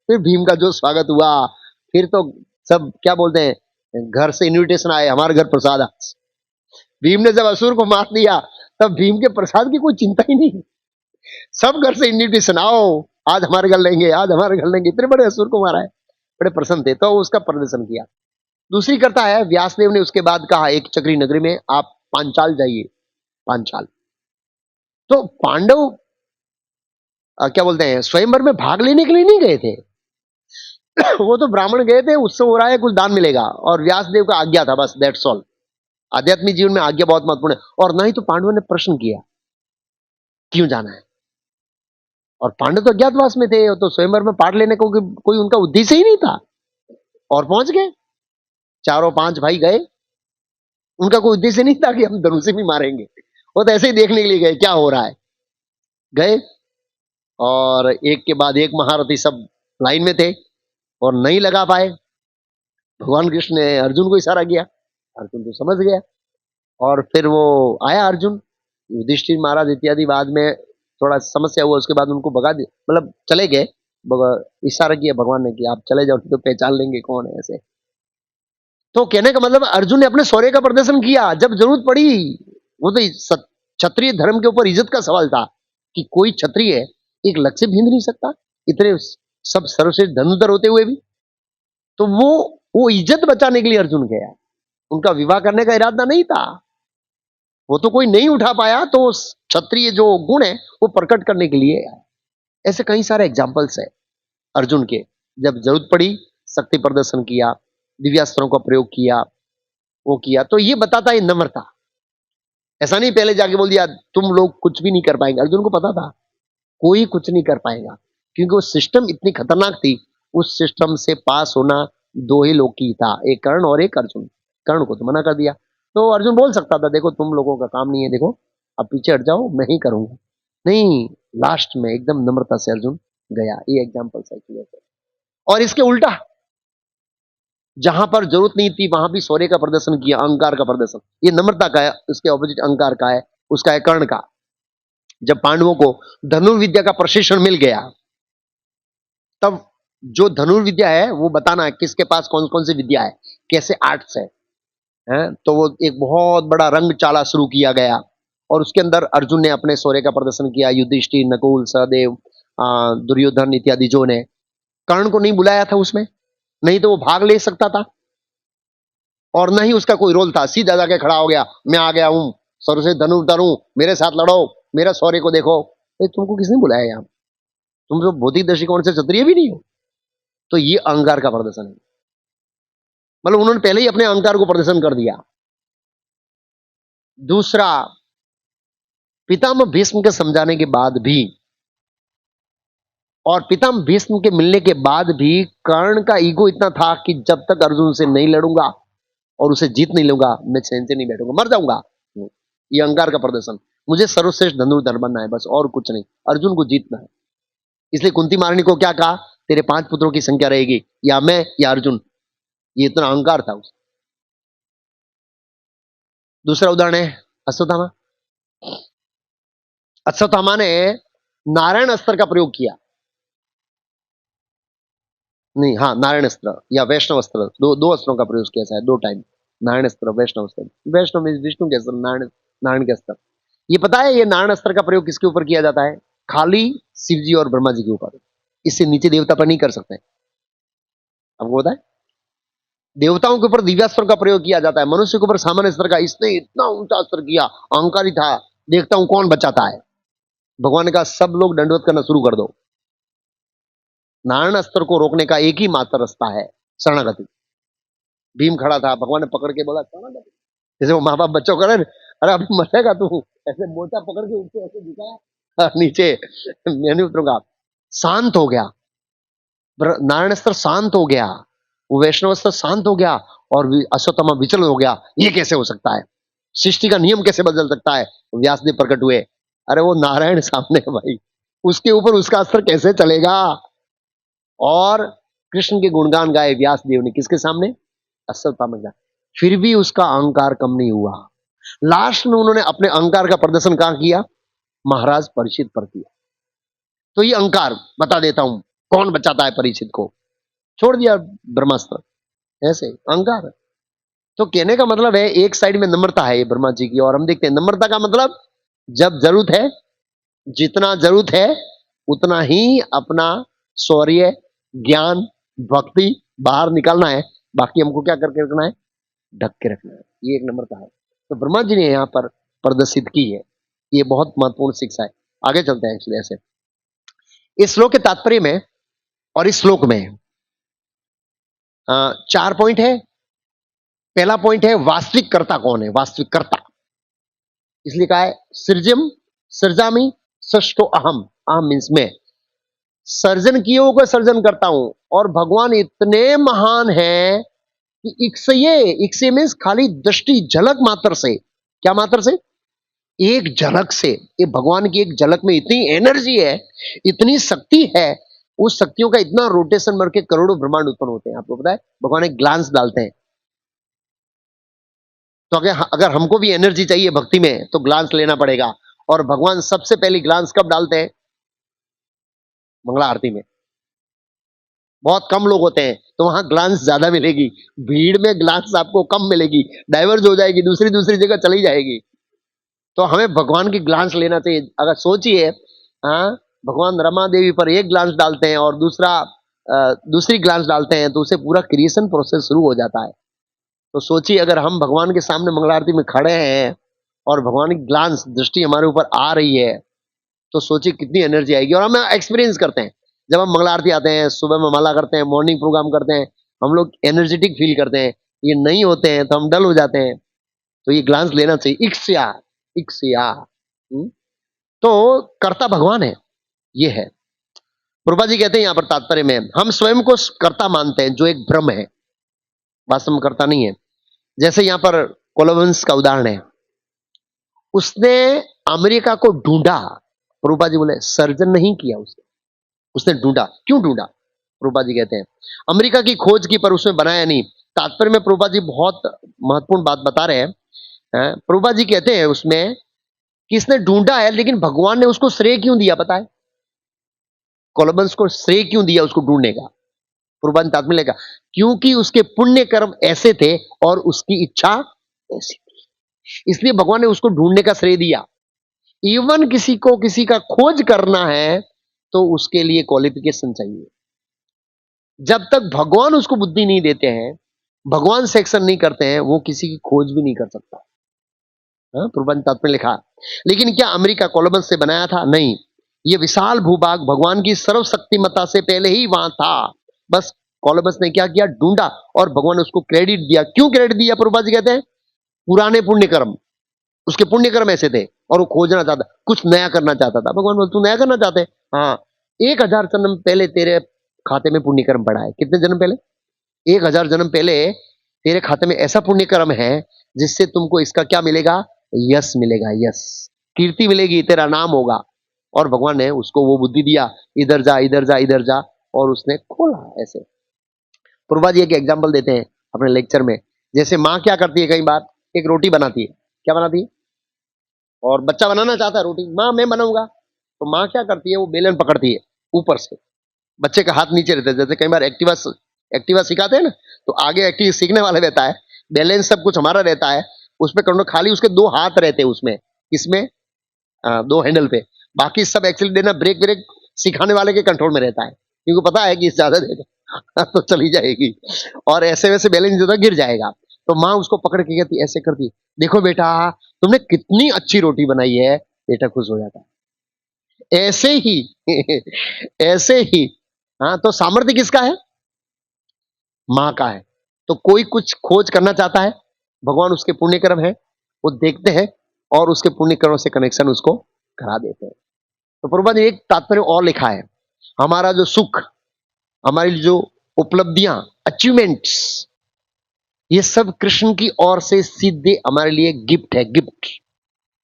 फिर भीम का जो स्वागत हुआ, फिर तो सब क्या बोलते हैं, घर से इनविटेशन आए, हमारे घर प्रसाद। भीम ने जब असुर को मार दिया, तब भीम के प्रसाद की कोई चिंता ही नहीं। सब घर से इनविटेशन, आओ आज हमारे घर लेंगे, आज हमारे घर लेंगे। इतने बड़े असुर को मारा है, बड़े प्रसन्न थे, तो उसका प्रदर्शन किया। दूसरी करता है, व्यासदेव ने उसके बाद कहा एक चक्री नगरी में आप पांचाल जाइए। पांचाल, तो पांडव क्या बोलते हैं, स्वयंवर में भाग लेने के लिए नहीं गए थे। वो तो ब्राह्मण गए थे, उत्सव हो रहा है, कुछ दान मिलेगा, और व्यासदेव का आज्ञा था, बस दैट्स ऑल। आध्यात्मिक जीवन में आज्ञा बहुत महत्वपूर्ण है। और ना ही तो पांडवों ने प्रश्न किया क्यों जाना है। और पांडव तो अज्ञातवास में थे, तो स्वयंवर में पार्ट लेने को कोई उनका उद्देश्य ही नहीं था, और पहुंच गए। चारों पांच भाई गए, उनका कोई उद्देश्य नहीं था कि हम धनुष से भी मारेंगे। वो तो ऐसे ही देखने के लिए गए क्या हो रहा है। गए, और एक के बाद एक महारथी सब लाइन में थे, और नहीं लगा पाए। भगवान कृष्ण ने अर्जुन को इशारा किया, अर्जुन तो समझ गया। और फिर वो आया अर्जुन, युधिष्ठिर महाराज इत्यादि, बाद में थोड़ा समस्या हुआ, उसके बाद उनको भगा दिया, मतलब चले गए। इशारा किया भगवान ने कि आप चले जाओ, तो पहचान लेंगे कौन है ऐसे। तो कहने का मतलब अर्जुन ने अपने शौर्य का प्रदर्शन किया जब जरूरत पड़ी। वो तो क्षत्रिय धर्म के ऊपर इज्जत का सवाल था कि कोई क्षत्रिय एक लक्ष्य भींद नहीं सकता, इतने सब सर्वश्रेष्ठ धनुर्धर होते हुए भी। तो वो इज्जत बचाने के लिए अर्जुन गया, उनका विवाह करने का इरादा नहीं था। वो तो कोई नहीं उठा पाया, तो क्षत्रिय जो गुण है वो प्रकट करने के लिए। ऐसे कई सारे एग्जाम्पल्स है अर्जुन के। जब जरूरत पड़ी शक्ति प्रदर्शन किया, दिव्यास्त्रों का प्रयोग किया, वो किया। तो ये बताता है नम्रता। ऐसा नहीं पहले जाके बोल दिया तुम लोग कुछ भी नहीं कर पाएंगे। अर्जुन को पता था कोई कुछ नहीं कर पाएगा, क्योंकि वो सिस्टम इतनी खतरनाक थी। उस सिस्टम से पास होना दो ही लोग की था, एक कर्ण और एक अर्जुन। कर्ण को तो मना कर दिया। तो अर्जुन बोल सकता था देखो तुम लोगों का काम नहीं है, देखो अब पीछे हट जाओ, मैं ही करूंगा। नहीं, लास्ट में एकदम नम्रता से अर्जुन गया। ये एग्जाम्पल है। और इसके उल्टा, जहां पर जरूरत नहीं थी वहां भी शौर्य का प्रदर्शन किया, अहंकार का प्रदर्शन। ये नम्रता का है, उसके ऑपोजिट अहंकार का है, उसका है कर्ण का। जब पांडवों को धनुर्विद्या का प्रशिक्षण मिल गया, तब जो धनुर्विद्या है वो बताना है किसके पास कौन कौन सी विद्या है, कैसे आर्ट्स है, तो वो एक बहुत बड़ा रंग चाला शुरू किया गया। और उसके अंदर अर्जुन ने अपने शौर्य का प्रदर्शन किया। युधिष्ठिर, नकुल, सहदेव, दुर्योधन इत्यादि जो ने, कर्ण को नहीं बुलाया था उसमें, नहीं तो वो भाग ले सकता था। और न ही उसका कोई रोल था, सीधा जाके खड़ा हो गया, मैं आ गया हूं, सर से धनुर्धर हूं, मेरे साथ लड़ो, मेरा शौर्य को देखो। तुमको किसने बुलाया यहां, तुम तो भौतिक दृष्टिकोण से क्षत्रिय भी नहीं हो। तो ये अहंकार का प्रदर्शन है, मतलब उन्होंने पहले ही अपने अहंकार को प्रदर्शन कर दिया। दूसरा, पितामह भीष्म के समझाने के बाद भी, और पितामह भीष्म के मिलने के बाद भी, कर्ण का ईगो इतना था कि जब तक अर्जुन से नहीं लड़ूंगा और उसे जीत नहीं लूंगा, मैं चैन से नहीं बैठूंगा, मर जाऊंगा। ये अहंकार का प्रदर्शन। मुझे सर्वश्रेष्ठ धनुर्धर बनना है बस, और कुछ नहीं, अर्जुन को जीतना है। इसलिए कुंती महारानी को क्या कहा, तेरे 5 पुत्रों की संख्या रहेगी, या मैं या अर्जुन। ये इतना अहंकार था उसका। दूसरा उदाहरण है अश्वत्थामा। अश्वत्थामा ने नारायण अस्त्र का प्रयोग किया। नहीं, हाँ, नारायण अस्त्र या वैष्णव अस्त्र, दो अस्त्रों का प्रयोग किया है, 2 टाइम। नारायण अस्त्र, वैष्णव अस्त्र। वैष्णव मीन्स विष्णु के अस्त्र, नारायण नारायण के अस्त्र। ये पता है ये नारायण अस्त्र का प्रयोग किसके ऊपर किया जाता है? खाली शिव जी और ब्रह्मा जी के ऊपर। इससे नीचे देवता पर नहीं कर सकते। आपको पता है देवताओं के ऊपर दिव्यास्त्र का प्रयोग किया जाता है, मनुष्य के ऊपर सामान्य अस्त्र का। इसने इतना ऊंचा अस्त्र किया, अहंकारी था, देखता हूं कौन बचाता है। भगवान ने कहा सब लोग दंडवत करना शुरू कर दो। नारायण अस्त्र को रोकने का एक ही मात्र रास्ता है, शरणागति। भीम खड़ा था, भगवान ने पकड़ के बोला शरणागति। जैसे वो माँ बाप बच्चों को, अरे अभी मरेगा तू, ऐसे मोटा पकड़ के ऊपर ऐसे दिखाया, नीचे मैं नहीं उतरूंगा। शांत हो गया, नारायण अस्त्र शांत हो गया, वो वैष्णव अस्त्र शांत हो गया, और अश्वत्थामा विचल हो गया। ये कैसे हो सकता है? सृष्टि का नियम कैसे बदल सकता है? व्यासदेव प्रकट हुए। अरे वो नारायण सामने है भाई, उसके ऊपर उसका अस्त्र कैसे चलेगा? और कृष्ण के गुणगान गाए व्यासदेव ने, किसके सामने? अश्वत्थामा का। फिर भी उसका अहंकार कम नहीं हुआ। लास्ट में उन्होंने अपने अहंकार का प्रदर्शन कहां किया? महाराज परीक्षित पर किया। तो ये अहंकार, बता देता हूं कौन बचाता है परीक्षित को, छोड़ दिया ब्रह्मास्त्र, ऐसे अहंकार। तो कहने का मतलब है एक साइड में नम्रता है ये ब्रह्मा जी की, और हम देखते हैं नम्रता का मतलब जब जरूरत है, जितना जरूरत है उतना ही अपना शौर्य, ज्ञान, भक्ति बाहर निकालना है। बाकी हमको क्या करके रखना है? ढक के रखना है। ये एक नम्रता है, तो ब्रह्मा जी ने यहाँ पर प्रदर्शित की है। ये बहुत महत्वपूर्ण शिक्षा है। आगे चलते हैं। एक्चुअली ऐसे इस श्लोक के तात्पर्य में और इस श्लोक में 4 पॉइंट है। पहला पॉइंट है वास्तविक कर्ता कौन है? वास्तविक कर्ता, इसलिए कहा है सृजम सृजामी सृष्टो अहम। अहम मीन्स मैं, सर्जन किए हुए को सर्जन करता हूं। और भगवान इतने महान है कि इक्सये मीन्स खाली दृष्टि, झलक मात्र से। क्या मात्र से? एक झलक से। ये भगवान की एक झलक में इतनी एनर्जी है, इतनी शक्ति है, उस शक्तियों का इतना रोटेशन मर के करोड़ों ब्रह्मांड उत्पन्न होते हैं। आपको पता है भगवान एक ग्लांस डालते हैं, तो अगर हमको भी एनर्जी चाहिए भक्ति में तो ग्लांस लेना पड़ेगा। और भगवान सबसे पहली ग्लांस कब डालते हैं? मंगला आरती में। बहुत कम लोग होते हैं तो वहां ग्लांस ज्यादा मिलेगी, भीड़ में ग्लांस आपको कम मिलेगी, डाइवर्ज हो जाएगी, दूसरी दूसरी जगह चली जाएगी। तो हमें भगवान की ग्लांस लेना चाहिए। अगर सोचिए, हाँ, भगवान रमा देवी पर एक ग्लांस डालते हैं और दूसरी ग्लांस डालते हैं तो उसे पूरा क्रिएशन प्रोसेस शुरू हो जाता है। तो सोचिए अगर हम भगवान के सामने मंगला आरती में खड़े हैं और भगवान की ग्लांस दृष्टि हमारे ऊपर आ रही है, तो सोचिए कितनी एनर्जी आएगी। और हम एक्सपीरियंस करते हैं, जब हम मंगला आरती आते हैं, सुबह में माला करते हैं, मॉर्निंग प्रोग्राम करते हैं, हम लोग एनर्जेटिक फील करते हैं। ये नहीं होते हैं तो हम डल हो जाते हैं। तो ये ग्लांस लेना चाहिए। इक्सिया इक्सिया। तो कर्ता भगवान है, ये है। प्रभुपाद जी कहते हैं यहां पर तात्पर्य में, हम स्वयं को कर्ता मानते हैं जो एक भ्रम है, वास्तव में कर्ता नहीं है। जैसे यहां पर कोलवंश का उदाहरण है, उसने अमेरिका को ढूंढा। प्रभुपाद जी बोले सर्जन नहीं किया उसने ढूंढा। क्यों ढूंढा? प्रभुपाद जी कहते हैं अमेरिका की खोज की पर उसने बनाया नहीं। तात्पर्य में प्रभुपाद जी बहुत महत्वपूर्ण बात बता रहे हैं। प्रभुपाद जी कहते हैं उसमें कि इसने ढूंढा है, लेकिन भगवान ने उसको श्रेय क्यों दिया पता है? कोलंबस को श्रेय क्यों दिया उसको ढूंढने का? प्रभुपाद ने तात्पर्य लिखा क्योंकि उसके पुण्य कर्म ऐसे थे और उसकी इच्छा ऐसी थी, इसलिए भगवान ने उसको ढूंढने का श्रेय दिया। इवन किसी को किसी का खोज करना है तो उसके लिए क्वालिफिकेशन चाहिए। जब तक भगवान उसको बुद्धि नहीं देते हैं, भगवान सेक्शन नहीं करते हैं, वो किसी की खोज भी नहीं कर सकता। प्रभुपाद ने तात्पर्य लिखा। लेकिन क्या अमेरिका कोलंबस से बनाया था? नहीं, ये विशाल भूभाग भगवान की सर्वशक्तिमत्ता से पहले ही वहां था। बस कोलंबस ने क्या किया? ढूंढा, और भगवान ने उसको क्रेडिट दिया। क्यों क्रेडिट दिया? प्रभुपाद जी कहते हैं पुराने पुण्य कर्म, उसके पुण्य कर्म ऐसे थे और वो खोजना चाहता, कुछ नया करना चाहता था। भगवान बोले तू नया करना चाहते? हाँ, 1000 जन्म पहले तेरे खाते में पुण्य कर्म पड़ा है। कितने जन्म पहले? 1000 जन्म पहले तेरे खाते में ऐसा पुण्य कर्म है जिससे तुमको इसका क्या मिलेगा, यश मिलेगा, यश, कीर्ति मिलेगी, तेरा नाम होगा। और भगवान ने उसको वो बुद्धि दिया, इधर जा इधर जा इधर जा, और उसने खोला ऐसे। प्रभुपाद जी एक एग्जाम्पल देते हैं अपने लेक्चर में, जैसे माँ क्या करती है, कई बार एक रोटी बनाती है, क्या बनाती है, और बच्चा बनाना चाहता है रोटी, माँ मैं बनाऊंगा, तो माँ क्या करती है, वो बेलन पकड़ती है ऊपर से, बच्चे का हाथ नीचे रहता है, जैसे कई बार एक्टिवा एक्टिवा सिखाते हैं ना, तो आगे एक्टिव सीखने वाला रहता है, बैलेंस सब कुछ हमारा रहता है, उसमें कंट्रोल, खाली उसके दो हाथ रहते हैं उसमें, इसमें दो हैंडल पे, बाकी सब एक्सीलेटर देना, ब्रेक ब्रेक सिखाने वाले के कंट्रोल में रहता है, क्योंकि पता है कि ज्यादा देगा तो चली जाएगी, और ऐसे वैसे बैलेंस देता गिर जाएगा। तो माँ उसको पकड़ के कहती, ऐसे करती, देखो बेटा तुमने कितनी अच्छी रोटी बनाई है, बेटा खुश हो जाता है। ऐसे ही ऐसे ही, हाँ, तो सामर्थ्य किसका है, माँ का है। तो कोई कुछ खोज करना चाहता है, भगवान उसके पुण्य कर्म है वो देखते हैं, और उसके पुण्य कर्म से कनेक्शन उसको करा देते हैं। तो प्रभुपाद ने एक तात्पर्य और लिखा है, हमारा जो सुख, हमारी जो उपलब्धियां, अचीवमेंट्स, ये सब कृष्ण की ओर से सीधे हमारे लिए गिफ्ट है, गिफ्ट।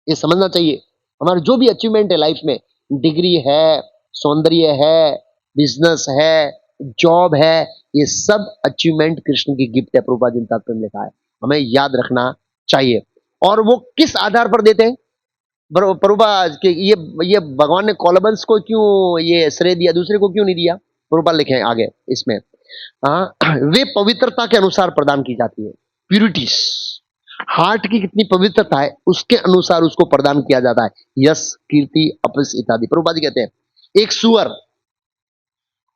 ये समझना चाहिए, हमारे जो भी अचीवमेंट है लाइफ में, डिग्री है, सौंदर्य है, बिजनेस है, जॉब है, ये सब अचीवमेंट कृष्ण की गिफ्ट है, प्रभुपाद जी ने तात्पर्य में लिखा है, हमें याद रखना चाहिए। और वो किस आधार पर देते हैं, प्रभुपाद के ये भगवान ने कोलबल्स को क्यों ये श्रेय दिया, दूसरे को क्यों नहीं दिया, प्रभुपाद लिखे हैं आगे इसमें, वे पवित्रता के अनुसार प्रदान की जाती है, प्यूरिटीज, हार्ट की कितनी पवित्रता है उसके अनुसार उसको प्रदान किया जाता है, यश, कीर्ति, अपयश इत्यादि। प्रभुपाद जी कहते हैं एक सुअर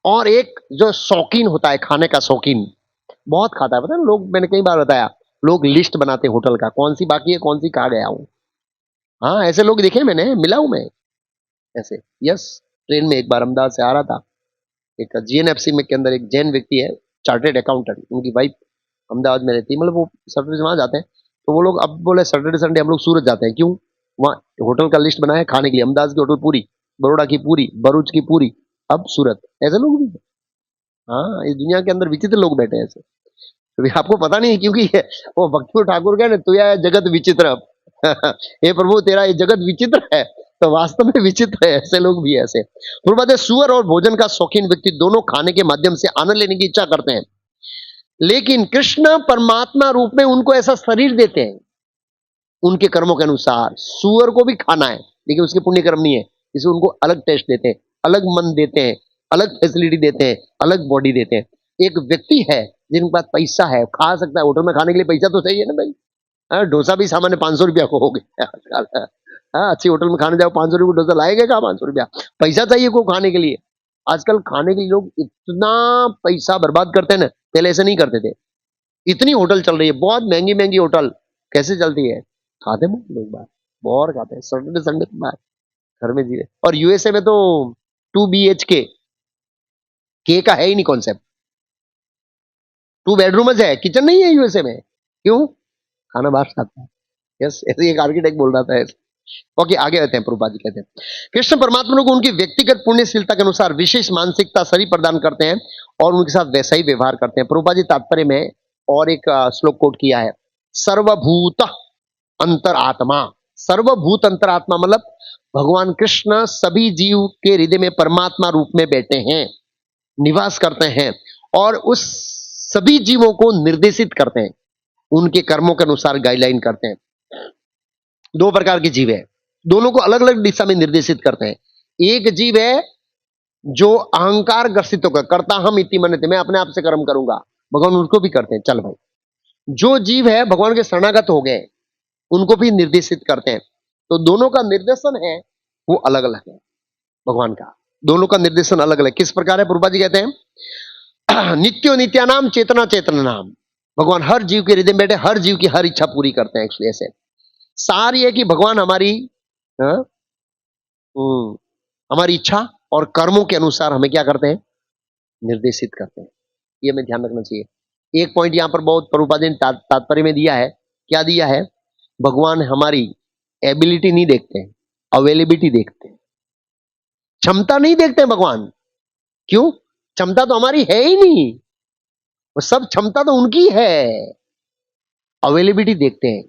और एक जो शौकीन होता है, खाने का शौकीन, बहुत खाता है, पता है लोग, मैंने कई बार बताया, लोग लिस्ट बनाते हैं होटल का, कौन सी बाकी है, कौन सी खा गया हूं, हाँ ऐसे लोग देखे, मैंने मिला हूं मैं ऐसे। यस, ट्रेन में एक बार अहमदाबाद से आ रहा था, एक जीएनएफसी में के अंदर एक जैन व्यक्ति है, चार्टेड अकाउंटेंट, उनकी वाइफ अहमदाबाद में रहती है, मतलब वो सैटरडे से वहां जाते हैं, तो वो लोग अब बोले सैटरडे संडे हम लोग सूरत जाते हैं, क्यों, वहाँ होटल का लिस्ट बनाया खाने के लिए, अहमदाबाद की होटल पूरी, बड़ौदा की पूरी, भरूच की पूरी, अब सूरत, ऐसे लोग भी हैं। हाँ, इस दुनिया के अंदर विचित्र लोग बैठे हैं ऐसे, तो आपको पता नहीं है, क्योंकि वो भक्तिपुर ठाकुर का ना, तू या जगत विचित्र हे प्रभु तेरा ये जगत विचित्र है, तो वास्तव में विचित्र है, ऐसे लोग भी ऐसे। प्रभुपाद, सुअर और भोजन का शौकीन व्यक्ति दोनों खाने के माध्यम से आनंद लेने की इच्छा करते हैं, लेकिन कृष्ण परमात्मा रूप में उनको ऐसा शरीर देते हैं उनके कर्मों के अनुसार। सुअर को भी खाना है लेकिन उसके पुण्य कर्म नहीं है, इसे उनको अलग टेस्ट देते हैं, अलग मन देते हैं, अलग फैसिलिटी देते हैं, अलग बॉडी देते हैं। एक व्यक्ति है जिनके पास पैसा है, खा सकता है, होटल में खाने के लिए पैसा तो चाहिए ना भाई, हाँ, डोसा भी सामान्य 500 रुपया को हो गया आजकल, हाँ, अच्छी होटल में खाने जाओ 500 रुपये डोसा लाएगा कहा, 500 रुपया, पैसा चाहिए को खाने के लिए। आजकल खाने के लिए लोग इतना पैसा बर्बाद करते हैं ना, पहले ऐसे नहीं करते थे। इतनी होटल चल रही है, बहुत महंगी महंगी होटल, कैसे चलती है, खाते हैं लोग बाहर, बहुत खाते हैं, सैटरडे संडे तो बाहर, घर में जी रहे। और यूएसए में तो 2 BHK के का है ही नहीं कॉन्सेप्ट, 2 बेडरूम है, किचन नहीं है यूएसए में, क्यों, खाना बाहर खाता है। यस, ऐसे एक आर्किटेक्ट बोल रहा था। ओके, आगे रहते हैं। प्रभुपाद जी कहते हैं कृष्ण परमात्मा को उनकी व्यक्तिगत पुण्यशीलता के अनुसार विशेष मानसिकता शरीर प्रदान करते हैं और उनके साथ वैसा ही व्यवहार करते हैं। प्रभुपाद जी तात्पर्य में और एक श्लोक कोट किया है, सर्वभूत अंतरात्मा, सर्वभूत अंतरात्मा मतलब भगवान कृष्ण सभी जीव के हृदय में परमात्मा रूप में बैठे हैं, निवास करते हैं, और उस सभी जीवों को निर्देशित करते हैं, उनके कर्मों के अनुसार गाइडलाइन करते हैं। दो प्रकार के जीव है, दोनों को अलग अलग दिशा में निर्देशित करते हैं। एक जीव है जो अहंकार ग्रसित होकर करता हम इति मन्यते, मैं अपने आप से कर्म करूंगा, भगवान उनको भी करते हैं, चल भाई। जो जीव है भगवान के शरणागत हो गए, उनको भी निर्देशित करते हैं। तो दोनों का निर्देशन है वो अलग अलग है, भगवान का दोनों का निर्देशन अलग अलग। किस प्रकार है, प्रभुपाद जी कहते हैं नित्यो नित्यानाम चेतना चेतन नाम, भगवान हर जीव के हृदय में बैठे, हर जीव की हर इच्छा पूरी करते हैं। एक्चुअली ऐसे सार ये है कि भगवान हमारी हाँ, हमारी इच्छा और कर्मों के अनुसार हमें क्या करते हैं, निर्देशित करते हैं। ये हमें ध्यान रखना चाहिए। एक पॉइंट यहां पर बहुत प्रभुपाद जी ने तात्पर्य में दिया है, क्या दिया है, भगवान हमारी एबिलिटी नहीं देखते हैं, अवेलेबिलिटी देखते हैं, क्षमता नहीं देखते हैं भगवान। क्यों, क्षमता तो हमारी है ही नहीं, वो सब क्षमता तो उनकी है। अवेलेबिलिटी देखते हैं।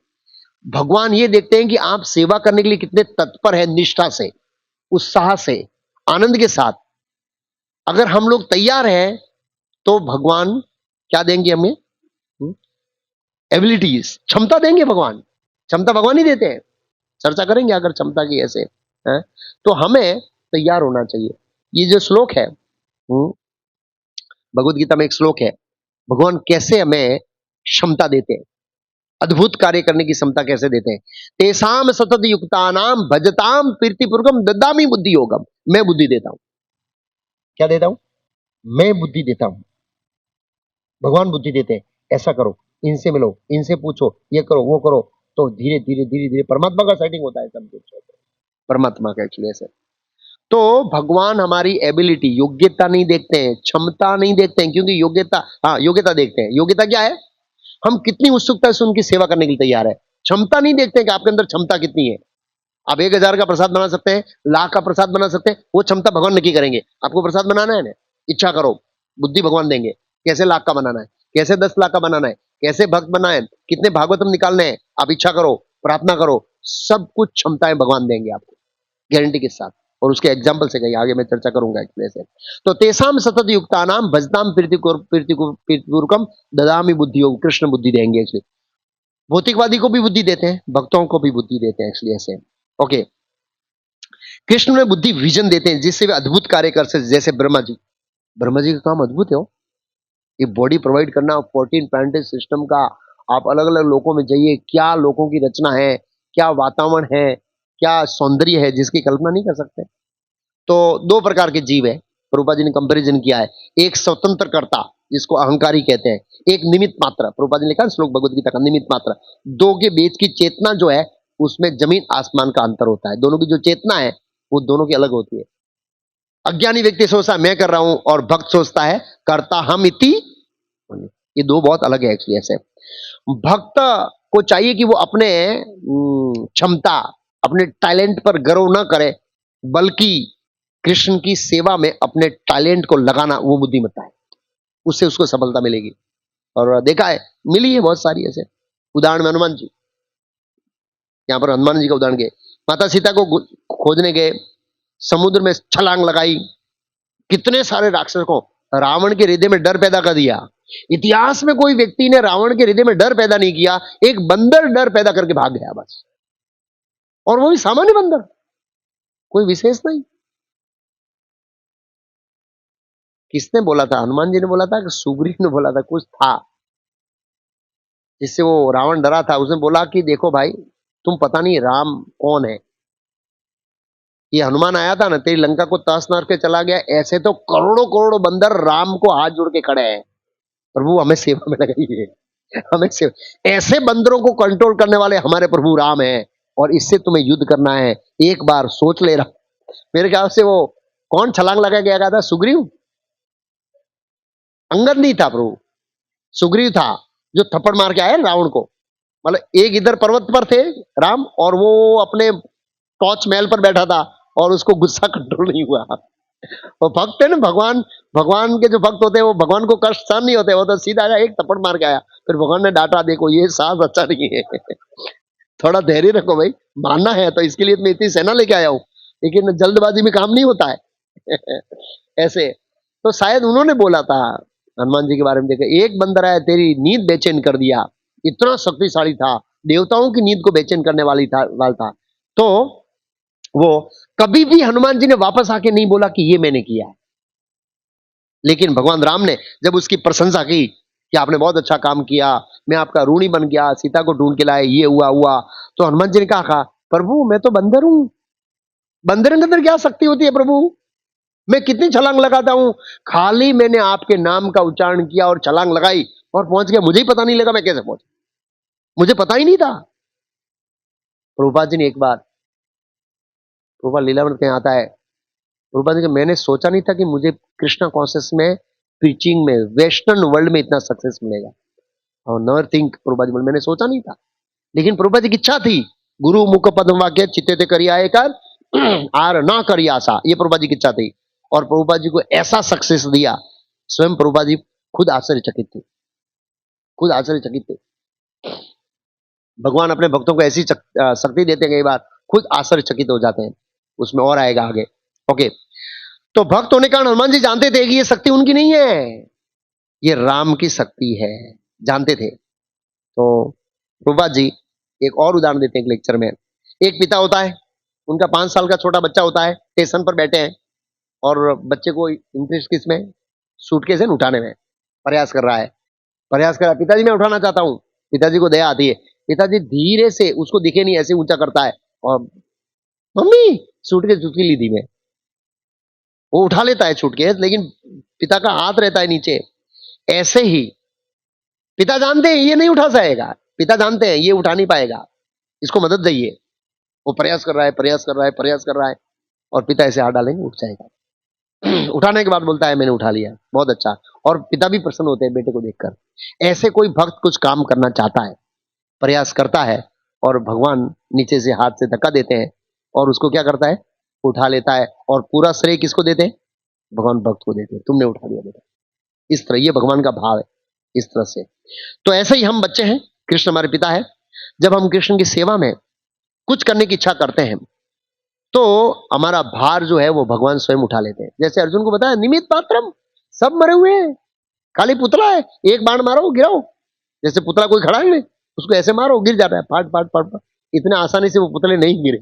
भगवान ये देखते हैं कि आप सेवा करने के लिए कितने तत्पर हैं, निष्ठा से, उत्साह से, आनंद के साथ। अगर हम लोग तैयार हैं तो भगवान क्या देंगे हमें? एबिलिटीज, क्षमता देंगे भगवान। क्षमता भगवान ही देते हैं। चर्चा करेंगे अगर क्षमता की ऐसे है, तो हमें तैयार होना चाहिए। ये जो श्लोक है, भगवत गीता में एक श्लोक है, भगवान कैसे हमें क्षमता देते हैं, अद्भुत कार्य करने की क्षमता कैसे देते हैं। तेसाम सतत युक्तानाम भजताम प्रीतिपूर्वकम ददामि बुद्धि योगम। मैं बुद्धि देता हूं। क्या देता हूं? मैं बुद्धि देता हूं। भगवान बुद्धि देते हैं, ऐसा करो, इनसे मिलो, इनसे पूछो, ये करो, वो करो, तो धीरे धीरे धीरे धीरे परमात्मा का सेटिंग होता है सब कुछ। परमात्मा का एक्चुअली ऐसे। तो भगवान हमारी एबिलिटी, योग्यता नहीं देखते हैं, क्षमता नहीं देखते हैं, क्योंकि योग्यता, हाँ योग्यता देखते हैं। योग्यता क्या है? हम कितनी उत्सुकता से उनकी सेवा करने के लिए तैयार है। क्षमता नहीं देखते हैं कि आपके अंदर क्षमता कितनी है। आप 1,000 का प्रसाद बना सकते हैं, लाख का प्रसाद बना सकते हैं, वो क्षमता भगवान नक्की करेंगे। आपको प्रसाद बनाना है ना, इच्छा करो, बुद्धि भगवान देंगे। कैसे लाख का बनाना है, कैसे 10 लाख का बनाना है, कैसे भक्त बनाए, कितने भागवतम निकालने हैं, आप इच्छा करो, प्रार्थना करो, सब कुछ क्षमताएं भगवान देंगे आपको, गारंटी के साथ। और उसके एग्जाम्पल से कहीं आगे मैं चर्चा करूंगा ऐसे। तो तेसाम सतत युक्तानाम भजताम प्रीतिपूर्वकम ददामि बुद्धि योग। कृष्ण बुद्धि देंगे एक्चुअली। भौतिकवादी को भी बुद्धि देते हैं, भक्तों को भी बुद्धि देते हैं एक्चुअली ऐसे। ओके, कृष्ण में बुद्धि विजन देते हैं जिससे वे अद्भुत कार्य कर सकते। जैसे ब्रह्मा जी, ब्रह्मा जी का काम अद्भुत है। ये बॉडी प्रोवाइड करना, 14 प्लानेटरी सिस्टम का, आप अलग अलग लोकों में जाइए, क्या लोकों की रचना है, क्या वातावरण है, क्या सौंदर्य है, जिसकी कल्पना नहीं कर सकते। तो दो प्रकार के जीव है, प्रभुपाद जी ने कंपैरिजन किया है। एक स्वतंत्र कर्ता जिसको अहंकारी कहते हैं, एक निमित्त मात्र। प्रभुपाद जी ने लिखा श्लोक भगवत गीता का, निमित्त मात्र। दो के बीच की चेतना जो है, उसमें जमीन आसमान का अंतर होता है। दोनों की जो चेतना है वो दोनों की अलग होती है। अज्ञानी व्यक्ति सोचता है मैं कर रहा हूं, और भक्त सोचता है करता हम इति। ये दो बहुत अलग है एक्चुअली ऐसे। भक्त को चाहिए कि वो अपने क्षमता, अपने टैलेंट पर गर्व ना करे, बल्कि कृष्ण की सेवा में अपने टैलेंट को लगाना, वो बुद्धिमत्ता है। उससे उसको सफलता मिलेगी। और देखा है, मिली है बहुत सारी ऐसे उदाहरण में। हनुमान जी, यहां पर हनुमान जी का उदाहरण गए, माता सीता को खोजने गए, समुद्र में छलांग लगाई, कितने सारे राक्षसों को रावण के हृदय में डर पैदा कर दिया। इतिहास में कोई व्यक्ति ने रावण के हृदय में डर पैदा नहीं किया, एक बंदर डर पैदा करके भाग गया बस, और वो भी सामान्य बंदर, कोई विशेष नहीं। किसने बोला था? हनुमान जी ने बोला था कि सुग्रीव ने बोला था? कुछ था जिससे वो रावण डरा था। उसने बोला कि देखो भाई, तुम पता नहीं राम कौन है। ये हनुमान आया था ना, तेरी लंका को तहस नहस के चला गया। ऐसे तो करोड़ों करोड़ों बंदर राम को हाथ जोड़ के खड़े हैं, प्रभु हमें सेवा में लगाइए, हमें सेवा। ऐसे बंदरों को कंट्रोल करने वाले हमारे प्रभु राम हैं, और इससे तुम्हें युद्ध करना है। एक बार सोच ले रहा। मेरे ख्याल से वो कौन छलांग लगा के गया था? सुग्रीव? अंगद नहीं था प्रभु, सुग्रीव था, जो थप्पड़ मार के आए रावण को। मतलब एक इधर पर्वत पर थे राम, और वो अपने टॉर्च महल पर बैठा था, और उसको गुस्सा कंट्रोल नहीं हुआ। वो भक्त है ना, भगवान, भगवान के जो भक्त होते हैं वो भगवान को कष्ट सहन नहीं होते, वो तो सीधा आया, एक थप्पड़ मार के आया। फिर भगवान ने डांटा, देखो ये साहस अच्छा नहीं है, थोड़ा धैर्य रखो भाई, मानना है तो इसके लिए मैं इतनी सेना लेके आया हूं, लेकिन जल्दबाजी में काम नहीं होता है। ऐसे तो शायद उन्होंने बोला था हनुमान जी के बारे में। देखा, एक बंदर आया, तेरी नींद बेचैन कर दिया। इतना शक्तिशाली था, देवताओं की नींद को बेचैन करने वाला था। तो वो कभी भी हनुमान जी ने वापस आके नहीं बोला कि ये मैंने किया है। लेकिन भगवान राम ने जब उसकी प्रशंसा की कि आपने बहुत अच्छा काम किया, मैं आपका ऋणी बन गया, सीता को ढूंढ के लाए, ये हुआ हुआ, तो हनुमान जी ने कहा प्रभु मैं तो बंदर हूं, बंदर के अंदर क्या शक्ति होती है प्रभु? मैं कितनी छलांग लगाता हूं, खाली मैंने आपके नाम का उच्चारण किया और छलांग लगाई और पहुंच गया। मुझे ही पता नहीं लगा मैं कैसे पहुंचा, मुझे पता ही नहीं था। प्रभुपाद जी ने एक बार, प्रभुपाद लीलामृत कहीं आता है, प्रभुपाद जी, मैंने सोचा नहीं था कि मुझे कृष्णा कॉन्शियस में, प्रीचिंग में, वेस्टर्न वर्ल्ड में इतना सक्सेस मिलेगा। और नॉर थिंक, प्रभुपाद जी बोले मैंने सोचा नहीं था, लेकिन प्रभुपाद जी की इच्छा थी। गुरु मुख पद्म वाक्य चित्ते ते करी आए कर आर ना करी आशा, ये प्रभुपाद जी की इच्छा थी। और प्रभुपाद जी को ऐसा सक्सेस दिया, स्वयं प्रभुपाद जी खुद आश्चर्यचकित थे, खुद आश्चर्यचकित थे। भगवान अपने भक्तों को ऐसी शक्ति देते हैं, कई बार खुद आश्चर्यचकित हो जाते हैं। उसमें और आएगा आगे। ओके, तो भक्त होने के कारण हनुमान जी जानते थे कि ये शक्ति उनकी नहीं है, ये राम की शक्ति है, जानते थे। तो प्रभुपाद जी एक और उदाहरण देते हैं एक लेक्चर में। एक पिता होता है, उनका 5 साल का छोटा बच्चा होता है, स्टेशन पर बैठे हैं और बच्चे को इंटरेस्ट किसमें, सूटकेस है उठाने में, प्रयास कर रहा है, प्रयास कर रहा है, पिताजी मैं उठाना चाहता हूँ। पिताजी को दया आती है, पिताजी धीरे से, उसको दिखे नहीं ऐसे ऊंचा करता है और मम्मी सूटकेस चुटकी ली थी मैं, वो उठा लेता है सूटकेस, लेकिन पिता का हाथ रहता है नीचे। ऐसे ही पिता जानते हैं ये नहीं उठा सकेगा, पिता जानते हैं ये उठा नहीं पाएगा, इसको मदद चाहिए। वो प्रयास कर रहा है, प्रयास कर रहा है, प्रयास कर रहा है, और पिता ऐसे हाथ डालेंगे उठ जाएगा। उठाने के बाद बोलता है मैंने उठा लिया, बहुत अच्छा, और पिता भी प्रसन्न होते हैं बेटे को देखकर। ऐसे कोई भक्त कुछ काम करना चाहता है, प्रयास करता है, और भगवान नीचे से हाथ से धक्का देते हैं और उसको क्या करता है, उठा लेता है, और पूरा श्रेय किसको देते हैं, भगवान भक्त को देते हैं, तुमने उठा लिया बेटा। इस तरह ये भगवान का भाव है, इस तरह से। तो ऐसे ही हम बच्चे हैं, कृष्ण हमारे पिता है। जब हम कृष्ण की सेवा में कुछ करने की इच्छा करते हैं तो हमारा भार जो है वो भगवान स्वयं उठा लेते हैं। जैसे अर्जुन को बताया निमित पात्रम, सब मरे हुए हैं, खाली पुतला है, एक बाण मारो गिराओ। जैसे पुतला कोई खड़ा है, उसको ऐसे मारो गिर जाता है, फाट फाट फाट फाट। इतने आसानी से वो पुतले नहीं गिरे।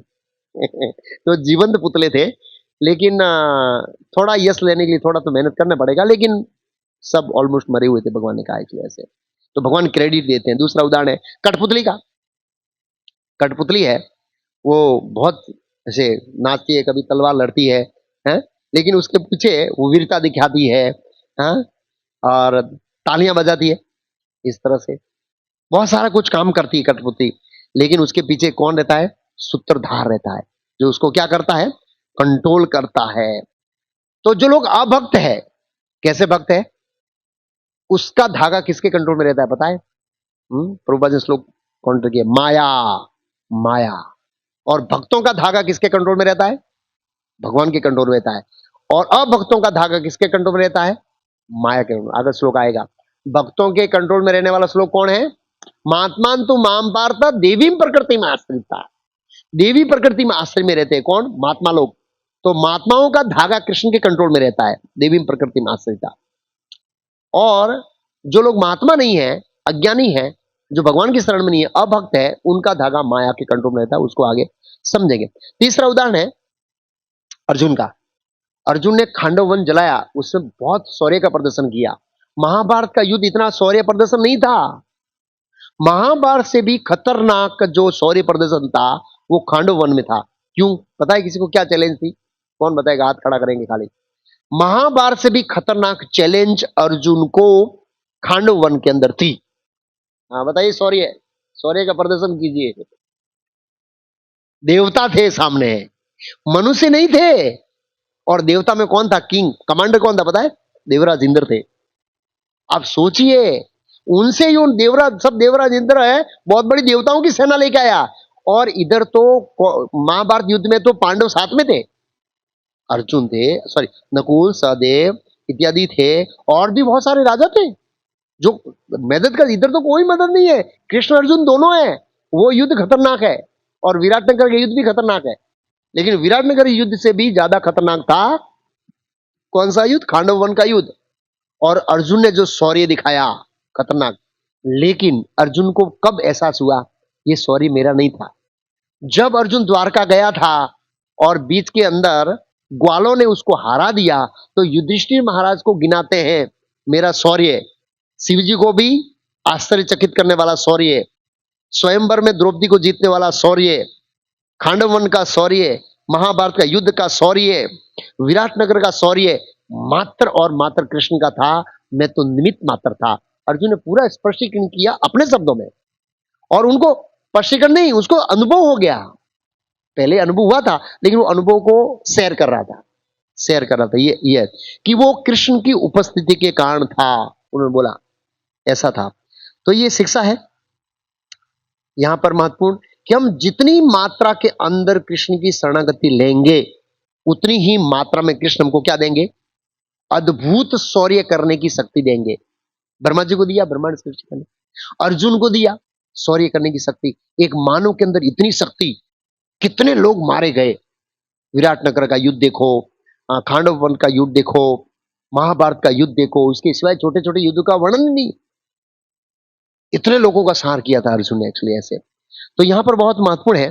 तो जीवंत पुतले थे, लेकिन थोड़ा यश लेने के लिए थोड़ा तो मेहनत करना पड़ेगा, लेकिन सब ऑलमोस्ट मरे हुए थे, भगवान ने कहा कि ऐसे। तो भगवान क्रेडिट देते हैं। दूसरा उदाहरण है कठपुतली का। कठपुतली है, वो बहुत ऐसे नाचती है, कभी तलवार लड़ती है, लेकिन उसके पीछे वो वीरता दिखाती है, और तालियां बजाती है, इस तरह से बहुत सारा कुछ काम करती है कठपुतली। लेकिन उसके पीछे कौन रहता है, सूत्रधार रहता है, जो उसको क्या करता है, कंट्रोल करता है। तो जो लोग अभक्त है, कैसे भक्त है, उसका धागा किसके कंट्रोल में रहता है पता है? प्रभुपाद ने श्लोक काउंटर किया, माया, माया। और भक्तों का धागा किसके कंट्रोल में रहता है, भगवान के कंट्रोल में रहता है। और अभक्तों का धागा किसके कंट्रोल में रहता है, माया के कंट्रोल। अगर श्लोक आएगा, भक्तों के कंट्रोल में रहने वाला श्लोक कौन है, महात्मान तू माम पार्थ देवी प्रकृति में आश्रिता। देवी प्रकृति में आश्रय में रहते हैं कौन, महात्मा लोग। तो महात्माओं का धागा कृष्ण के कंट्रोल में रहता है, देवी प्रकृति में आश्रिता। और जो लोग महात्मा नहीं है, अज्ञानी है, जो भगवान की शरण में नहीं है, अभक्त है, उनका धागा माया के कंट्रोल में रहता है। उसको आगे समझेंगे। तीसरा उदाहरण है अर्जुन का। अर्जुन ने खांडव वन जलाया, उसने बहुत शौर्य का प्रदर्शन किया। महाभारत का युद्ध इतना शौर्य प्रदर्शन नहीं था, महाभारत से भी खतरनाक जो शौर्य प्रदर्शन था वो खांडव वन में था। क्यों पता है किसी को, क्या चैलेंज थी, कौन बताएगा, हाथ खड़ा करेंगे खाली। महाभारत से भी खतरनाक चैलेंज अर्जुन को खांडव वन के अंदर थी। हाँ बताइए, शौर्य, शौर्य का प्रदर्शन कीजिए। देवता थे सामने, मनुष्य नहीं थे। और देवता में कौन था, किंग कमांडर कौन था पता है, देवराज इंद्र थे। आप सोचिए, उनसे जो देवराज, सब देवराज इंद्र है, बहुत बड़ी देवताओं की सेना लेके आया। और इधर तो महाभारत युद्ध में तो पांडव साथ में थे, अर्जुन थे, सॉरी नकुल सहदेव इत्यादि थे, और भी बहुत सारे राजा थे जो मदद कर। इधर तो कोई मदद नहीं है, कृष्ण अर्जुन दोनों है। वो युद्ध खतरनाक है, और विराटनगर का युद्ध भी खतरनाक है। लेकिन विराटनगर युद्ध से भी ज्यादा खतरनाक था कौन सा युद्ध, खांडव वन का युद्ध। और अर्जुन ने जो शौर्य दिखाया, खतरनाक। लेकिन अर्जुन को कब एहसास हुआ ये शौर्य मेरा नहीं था, जब अर्जुन द्वारका गया था और बीच के अंदर ग्वालों ने उसको हरा दिया, तो युधिष्ठिर महाराज को गिनाते हैं मेरा शौर्य, शिव जी को भी आश्चर्यचकित करने वाला शौर्य, स्वयंवर में द्रौपदी को जीतने वाला शौर्य, खांडव वन का शौर्य, महाभारत का युद्ध का शौर्य, विराटनगर का शौर्य मात्र और मात्र कृष्ण का था। मैं तो निमित्त मात्र था। अर्जुन ने पूरा स्पष्टीकरण किया अपने शब्दों में, और उनको स्पष्टीकरण नहीं, उसको अनुभव हो गया। पहले अनुभव हुआ था, लेकिन वो अनुभव को शेयर कर रहा था, शेयर कर रहा था। ये कि वो कृष्ण की उपस्थिति के कारण था, उन्होंने बोला ऐसा था। तो ये शिक्षा है यहां पर महत्वपूर्ण, कि हम जितनी मात्रा के अंदर कृष्ण की शरणागति लेंगे, उतनी ही मात्रा में कृष्ण हमको क्या देंगे, अद्भुत शौर्य करने की शक्ति देंगे। ब्रह्मा जी को दिया ब्रह्मांड सृष्टि करने, अर्जुन को दिया, शौर्य करने की शक्ति, एक मानव के अंदर इतनी शक्ति, कितने लोग मारे गए। विराटनगर का युद्ध देखो, खांडव वन का युद्ध देखो, महाभारत का युद्ध देखो, उसके सिवाय छोटे छोटे युद्ध का वर्णन ही नहीं। इतने लोगों का संहार किया था अर्जुन ने एक्चुअली ऐसे। तो यहां पर बहुत महत्वपूर्ण है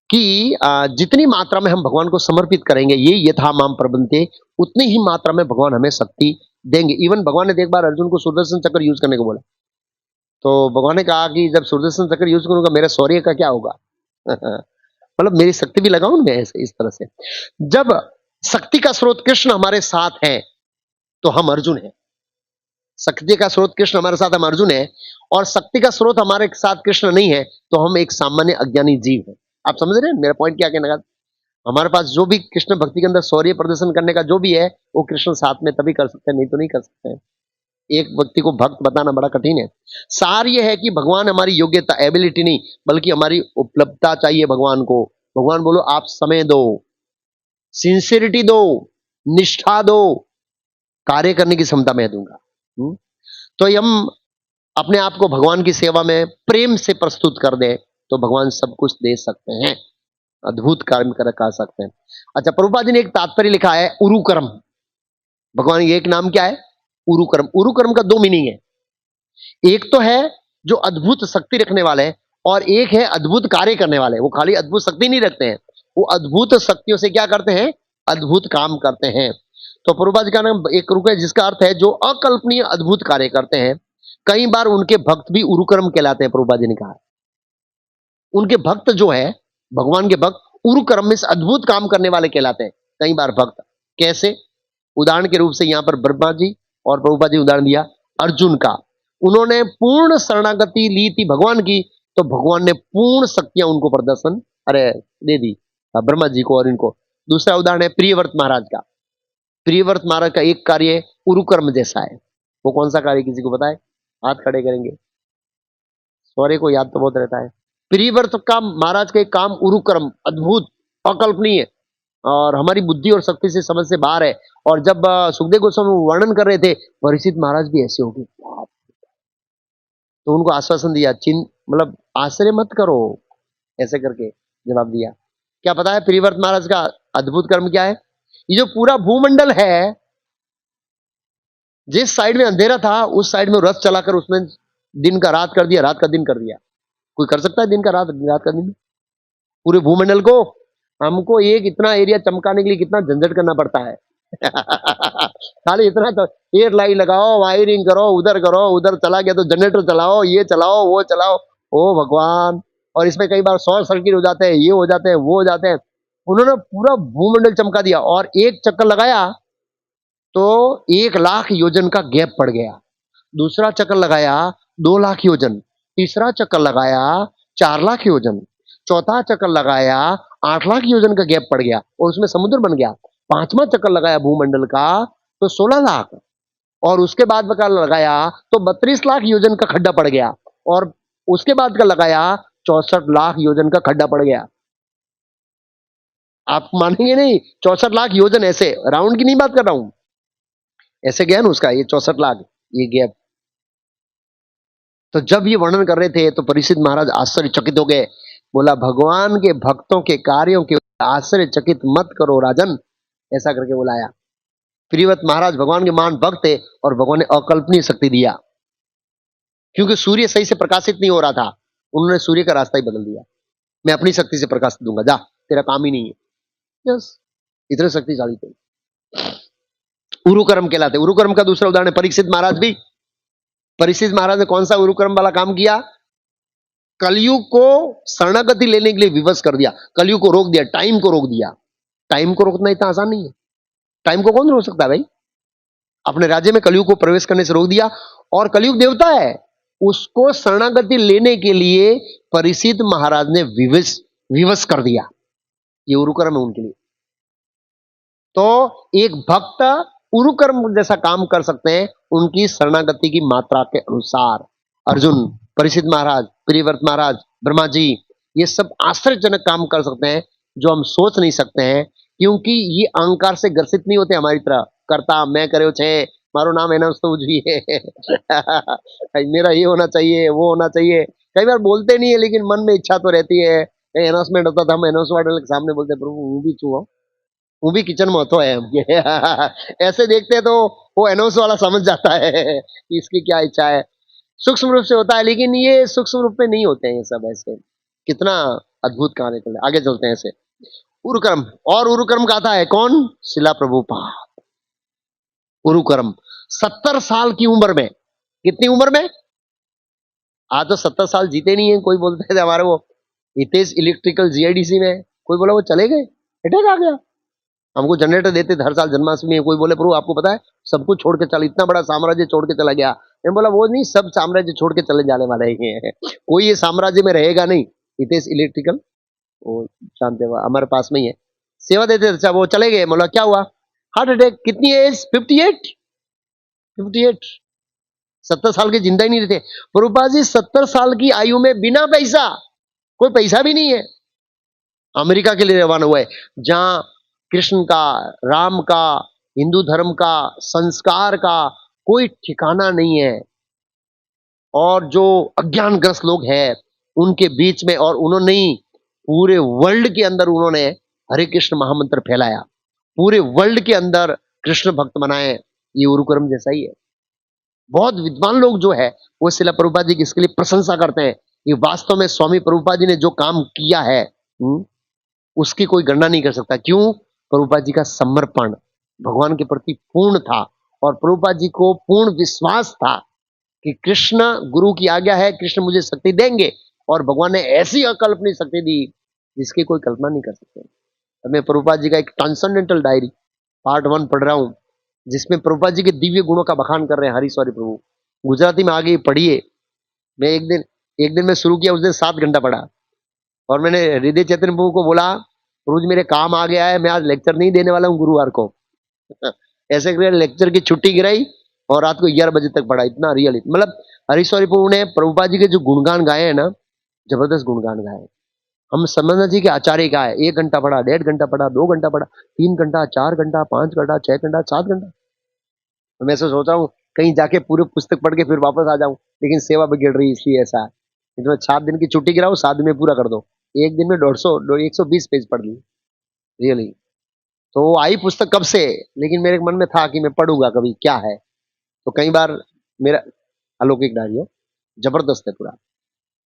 कि जितनी मात्रा में हम भगवान को समर्पित करेंगे, ये यथा माम प्रबंधते, उतनी ही मात्रा में भगवान हमें शक्ति देंगे। इवन भगवान ने एक बार अर्जुन को सुदर्शन चक्र यूज करने को बोला, तो भगवान ने कहा कि जब सुदर्शन चक्र यूज करूंगा मेरे शौर्य का क्या होगा? मतलब मेरी शक्ति भी लगाऊं मैं ऐसे, इस तरह से। जब शक्ति का स्रोत कृष्ण हमारे साथ है तो हम अर्जुन हैं। शक्ति का स्रोत कृष्ण हमारे साथ, हम अर्जुन है। और शक्ति का स्रोत हमारे साथ कृष्ण नहीं है तो हम एक सामान्य अज्ञानी जीव हैं। आप समझ रहे हैं मेरा पॉइंट क्या कहने का? हमारे पास जो भी कृष्ण भक्ति के अंदर शौर्य प्रदर्शन करने का जो भी है, वो कृष्ण साथ में तभी कर सकते हैं, नहीं तो नहीं कर सकते हैं। एक व्यक्ति को भक्त बताना बड़ा कठिन है। सार ये है कि भगवान हमारी योग्यता, एबिलिटी नहीं, बल्कि हमारी उपलब्धता चाहिए भगवान को। भगवान बोलो आप समय दो, सिंसियरिटी दो, निष्ठा दो, कार्य करने की क्षमता मैं दूंगा। तो हम अपने आप को भगवान की सेवा में प्रेम से प्रस्तुत कर दें तो भगवान सब कुछ दे सकते हैं, अद्भुत कार्य कर सकते हैं। अच्छा, प्रभुपाद जी ने एक तात्पर्य लिखा है उरुकर्म। भगवान ये एक नाम क्या है? उरुकर्म। उरुकर्म का दो मीनिंग है, एक तो है जो अद्भुत शक्ति रखने वाले हैं, और एक है अद्भुत कार्य करने वाले। वो खाली अद्भुत शक्ति नहीं रखते हैं, वो अद्भुत शक्तियों से क्या करते हैं? अद्भुत काम करते हैं। तो प्रभुपाद जी का नाम एक रुक है जिसका अर्थ है जो अकल्पनीय अद्भुत कार्य करते हैं। कई बार उनके भक्त भी उरुकर्म कहलाते हैं, प्रभुपाद जी ने कहा। उनके भक्त जो है, भगवान के भक्त उरुकर्म में अद्भुत काम करने वाले कहलाते हैं कई बार भक्त। कैसे? उदाहरण के रूप से यहां पर ब्रह्मा जी और प्रभुपाद जी उदाहरण दिया अर्जुन का। उन्होंने पूर्ण शरणागति ली थी भगवान की, तो भगवान ने पूर्ण शक्तियां उनको प्रदर्शन दे दी, ब्रह्मा जी को और इनको। दूसरा उदाहरण है प्रियव्रत महाराज का। प्रियव्रत महाराज का एक कार्य उरुकर्म जैसा है। वो कौन सा कार्य, किसी को पता है? हाथ खड़े करेंगे। सौर्य को याद तो बहुत रहता है। प्रियव्रत का महाराज का एक काम उरुकर्म, अद्भुत, अकल्पनीय, और हमारी बुद्धि और शक्ति से समझ से बाहर है। और जब सुखदेव गोस्वामी वर्णन कर रहे थे, परीक्षित महाराज भी ऐसे हो गए, तो उनको आश्वासन दिया, मतलब आश्चर्य मत करो, ऐसे करके जवाब दिया। क्या पता है प्रियव्रत महाराज का अद्भुत कर्म क्या है? ये जो पूरा भूमंडल है, जिस साइड में अंधेरा था उस साइड में रथ चलाकर उसमें दिन का रात कर दिया, रात का दिन कर दिया। कोई कर सकता है दिन का रात, रात का दिन? पूरे भूमंडल को हमको एक इतना एरिया चमकाने के लिए कितना झंझट करना पड़ता है। खाली इतना तो, एयर लाइट लगाओ, वायरिंग करो, उधर चला गया तो जनरेटर चलाओ, ये चलाओ, वो चलाओ। ओ भगवान! और इसमें कई बार शॉर्ट सर्किट हो जाते हैं, ये हो जाते हैं, वो हो जाते हैं। उन्होंने पूरा भूमंडल चमका दिया, और एक चक्कर लगाया तो 1,00,000 योजन का गैप पड़ गया। दूसरा चक्कर लगाया 2,00,000 योजन, तीसरा चक्कर लगाया 4,00,000 योजन, चौथा चक्कर लगाया 8,00,000 योजन का गैप पड़ गया और उसमें समुद्र बन गया। पांचवा चक्कर लगाया भूमंडल का तो 16,00,000, और उसके बाद का लगाया तो 32,00,000 योजन का खड्डा पड़ गया, और उसके बाद का लगाया 64,00,000 योजन का खड्डा पड़ गया। आप मानेंगे नहीं, 64,00,000 योजन, ऐसे राउंड की नहीं बात कर रहा हूं, ऐसे गया ना उसका ये 64,00,000 ये गैप। तो जब ये वर्णन कर रहे थे तो परीक्षित महाराज आश्चर्यचकित हो गए। बोला भगवान के भक्तों के कार्यों के आश्चर्यचकित मत करो राजन, ऐसा करके बुलाया। प्रियव्रत महाराज भगवान के महान भक्त थे और भगवान ने अकल्पनीय शक्ति दिया, क्योंकि सूर्य सही से प्रकाशित नहीं हो रहा था, उन्होंने सूर्य का रास्ता ही बदल दिया। मैं अपनी शक्ति से प्रकाश दूंगा, जा, तेरा काम ही नहीं है। यस, इतने शक्तिशाली थे। उरुकर्म कहलाते। उरुकर्म का दूसरा उदाहरण परीक्षित महाराज भी। परीक्षित महाराज ने कौन सा उरुकर्म वाला काम किया? कलयुग को शरणागति लेने के लिए विवश कर दिया, कलयुग को रोक दिया, टाइम को रोक दिया। टाइम को रोकना इतना आसान नहीं है। टाइम को कौन रोक सकता है भाई? अपने राज्य में कलयुग को प्रवेश करने से रोक दिया, और कलयुग देवता है, उसको शरणागति लेने के लिए परीक्षित महाराज ने विवश कर दिया। ये उरुकर्म है उनके लिए। तो एक भक्त उरुकर्म जैसा काम कर सकते हैं उनकी शरणागति की मात्रा के अनुसार। अर्जुन, परीक्षित महाराज, प्रियव्रत महाराज, ब्रह्मा जी, ये सब आश्चर्यजनक काम कर सकते हैं जो हम सोच नहीं सकते हैं, क्योंकि ये अहंकार से ग्रसित नहीं होते हमारी तरह। करता मैं करे छे, मारो नाम है ना, तो है मेरा ये होना चाहिए, वो होना चाहिए, कई बार बोलते नहीं है लेकिन मन में इच्छा तो रहती है। अनाउंसमेंट होता था, हम अनाउंस वाले के सामने बोलते प्रभु वो भी छू, वो भी किचन में होता है हम ऐसे देखते हैं तो वो अनाउंस वाला समझ जाता है कि इसकी क्या इच्छा है। सूक्ष्म रूप से होता है, लेकिन ये सूक्ष्म रूप में नहीं होते हैं ये सब ऐसे। कितना अद्भुत कहानी कर आगे चलते हैं ऐसे। उरुक्रम, और उरुक्रम गाता है कौन? शिला प्रभुपाद। उरुक्रम 70 साल की उम्र में, कितनी उम्र में? आज तो 70 साल जीते नहीं है। कोई बोलते थे हमारे वो हितेश इलेक्ट्रिकल जीआईडीसी में, कोई बोला वो चले गए, अटैक आ गया। हमको जनरेटर देते थे हर साल जन्माष्टमी में। कोई बोले प्रभु आपको पता है सब कुछ छोड़ के चल, इतना बड़ा साम्राज्य छोड़ के चला गया। मैं बोला वो नहीं, सब साम्राज्य छोड़ के चले जाने वाले हैं कोई ये साम्राज्य में रहेगा नहीं। हितेश इलेक्ट्रिकल, वो जानते हो हमारे पास में ही है, सेवा देते थे। अच्छा वो चले गए, बोला क्या हुआ? Heart attack. कितनी एज? 58। 58, 70 साल के जिंदा ही नहीं रहते। प्रभुपाद जी 70 साल की आयु में बिना पैसा, कोई पैसा भी नहीं है, अमेरिका के लिए रवाना हुए, जहां कृष्ण का, राम का, हिंदू धर्म का, संस्कार का कोई ठिकाना नहीं है। और जो अज्ञानग्रस्त लोग हैं उनके बीच में, और उन्होंने ही पूरे वर्ल्ड के अंदर उन्होंने हरे कृष्ण महामंत्र फैलाया, पूरे वर्ल्ड के अंदर कृष्ण भक्त बनाए। ये उरुक्रम जैसा ही है। बहुत विद्वान लोग जो है वो शिला प्रभुपाद जी की इसके लिए प्रशंसा करते हैं। ये वास्तव में स्वामी प्रभुपाद जी ने जो काम किया है, उसकी कोई गणना नहीं कर सकता। क्यों? प्रभुपाद जी का समर्पण भगवान के प्रति पूर्ण था, और प्रभुपाद जी को पूर्ण विश्वास था कि कृष्ण गुरु की आज्ञा है, कृष्ण मुझे शक्ति देंगे, और भगवान ने ऐसी अकल्पनीय शक्ति दी जिसकी कोई कल्पना नहीं कर सकते। अब मैं प्रभुपाद जी का एक ट्रांसेंडेंटल डायरी पार्ट 1 पढ़ रहा हूं, जिसमें प्रभुपाद जी के दिव्य गुणों का बखान कर रहे हैं। हरी सॉरी प्रभु, गुजराती में आगे पढ़िए। मैं एक दिन में शुरू किया, उस दिन 7 घंटा पढ़ा, और मैंने हृदय चैतन्य प्रभु को बोला प्रभु जी मेरे काम आ गया है, मैं आज लेक्चर नहीं देने वाला हूँ गुरुवार को ऐसे करके लेक्चर की छुट्टी गिराई, और रात को 11 बजे तक पढ़ा। इतना रियल, मतलब हरीश्वरी प्रभु ने प्रभुपाद जी के जो गुणगान गाए हैं ना, जबरदस्त गुणगान गाए हैं। हम समझना जी के आचार्य का है, 1 घंटा पढ़ा, 1.5 घंटा पढ़ा, 2 घंटा पढ़ा, 3 घंटा, 4 घंटा, 5 घंटा, 6 घंटा, 7 घंटा। तो मैं ऐसा सोच रहा हूँ कहीं जाके पूरे पुस्तक पढ़ के फिर वापस आ जाऊं, लेकिन सेवा बिगड़ रही इसलिए ऐसा है। तो 7 दिन की छुट्टी गिराओ, 7 दिन में पूरा कर दो। एक दिन में 120 पेज पढ़ ली, रियली। तो वो आई पुस्तक कब से, लेकिन मेरे मन में था कि मैं पढ़ूंगा कभी, क्या है। तो कई बार मेरा अलौकिक डायरी है, जबरदस्त है पूरा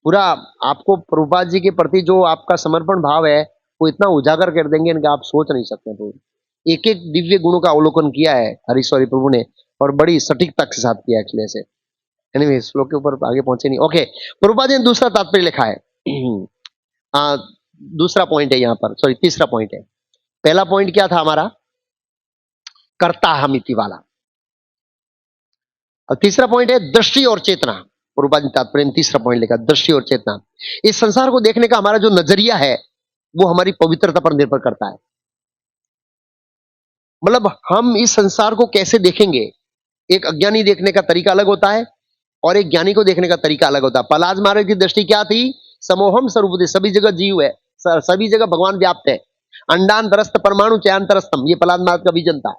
पूरा। आपको प्रभुपाद जी के प्रति जो आपका समर्पण भाव है वो इतना उजागर कर देंगे कि आप सोच नहीं सकते। तो एक एक दिव्य गुणों का अवलोकन किया है हरीश्वरी प्रभु ने, और बड़ी सटीकता के साथ किया एक्चुअली से। एनीवे श्लोक के ऊपर आगे पहुंचे नहीं। ओके, प्रभुपाद जी ने दूसरा तात्पर्य लिखा है दूसरा पॉइंट है यहाँ पर, सॉरी तीसरा पॉइंट है। पहला पॉइंट क्या था हमारा? कर्ता हमिति वाला। और तीसरा पॉइंट है दृष्टि और चेतना। प्रभुपाद जी तात्पर्य में तीसरा पॉइंट लिखा, दृष्टि और चेतना। इस संसार को देखने का हमारा जो नजरिया है वो हमारी पवित्रता पर निर्भर करता है। मतलब हम इस संसार को कैसे देखेंगे, एक अज्ञानी देखने का तरीका अलग होता है और एक ज्ञानी को देखने का तरीका अलग होता है। प्रहलाद महाराज की दृष्टि क्या थी? समोहम स्वरूप, सभी जगह जीव है, सभी जगह भगवान व्याप्त है। अंडांतरस्थ परमाणु चयांतरस्थम, ये प्रहलाद महाराज का विजन था।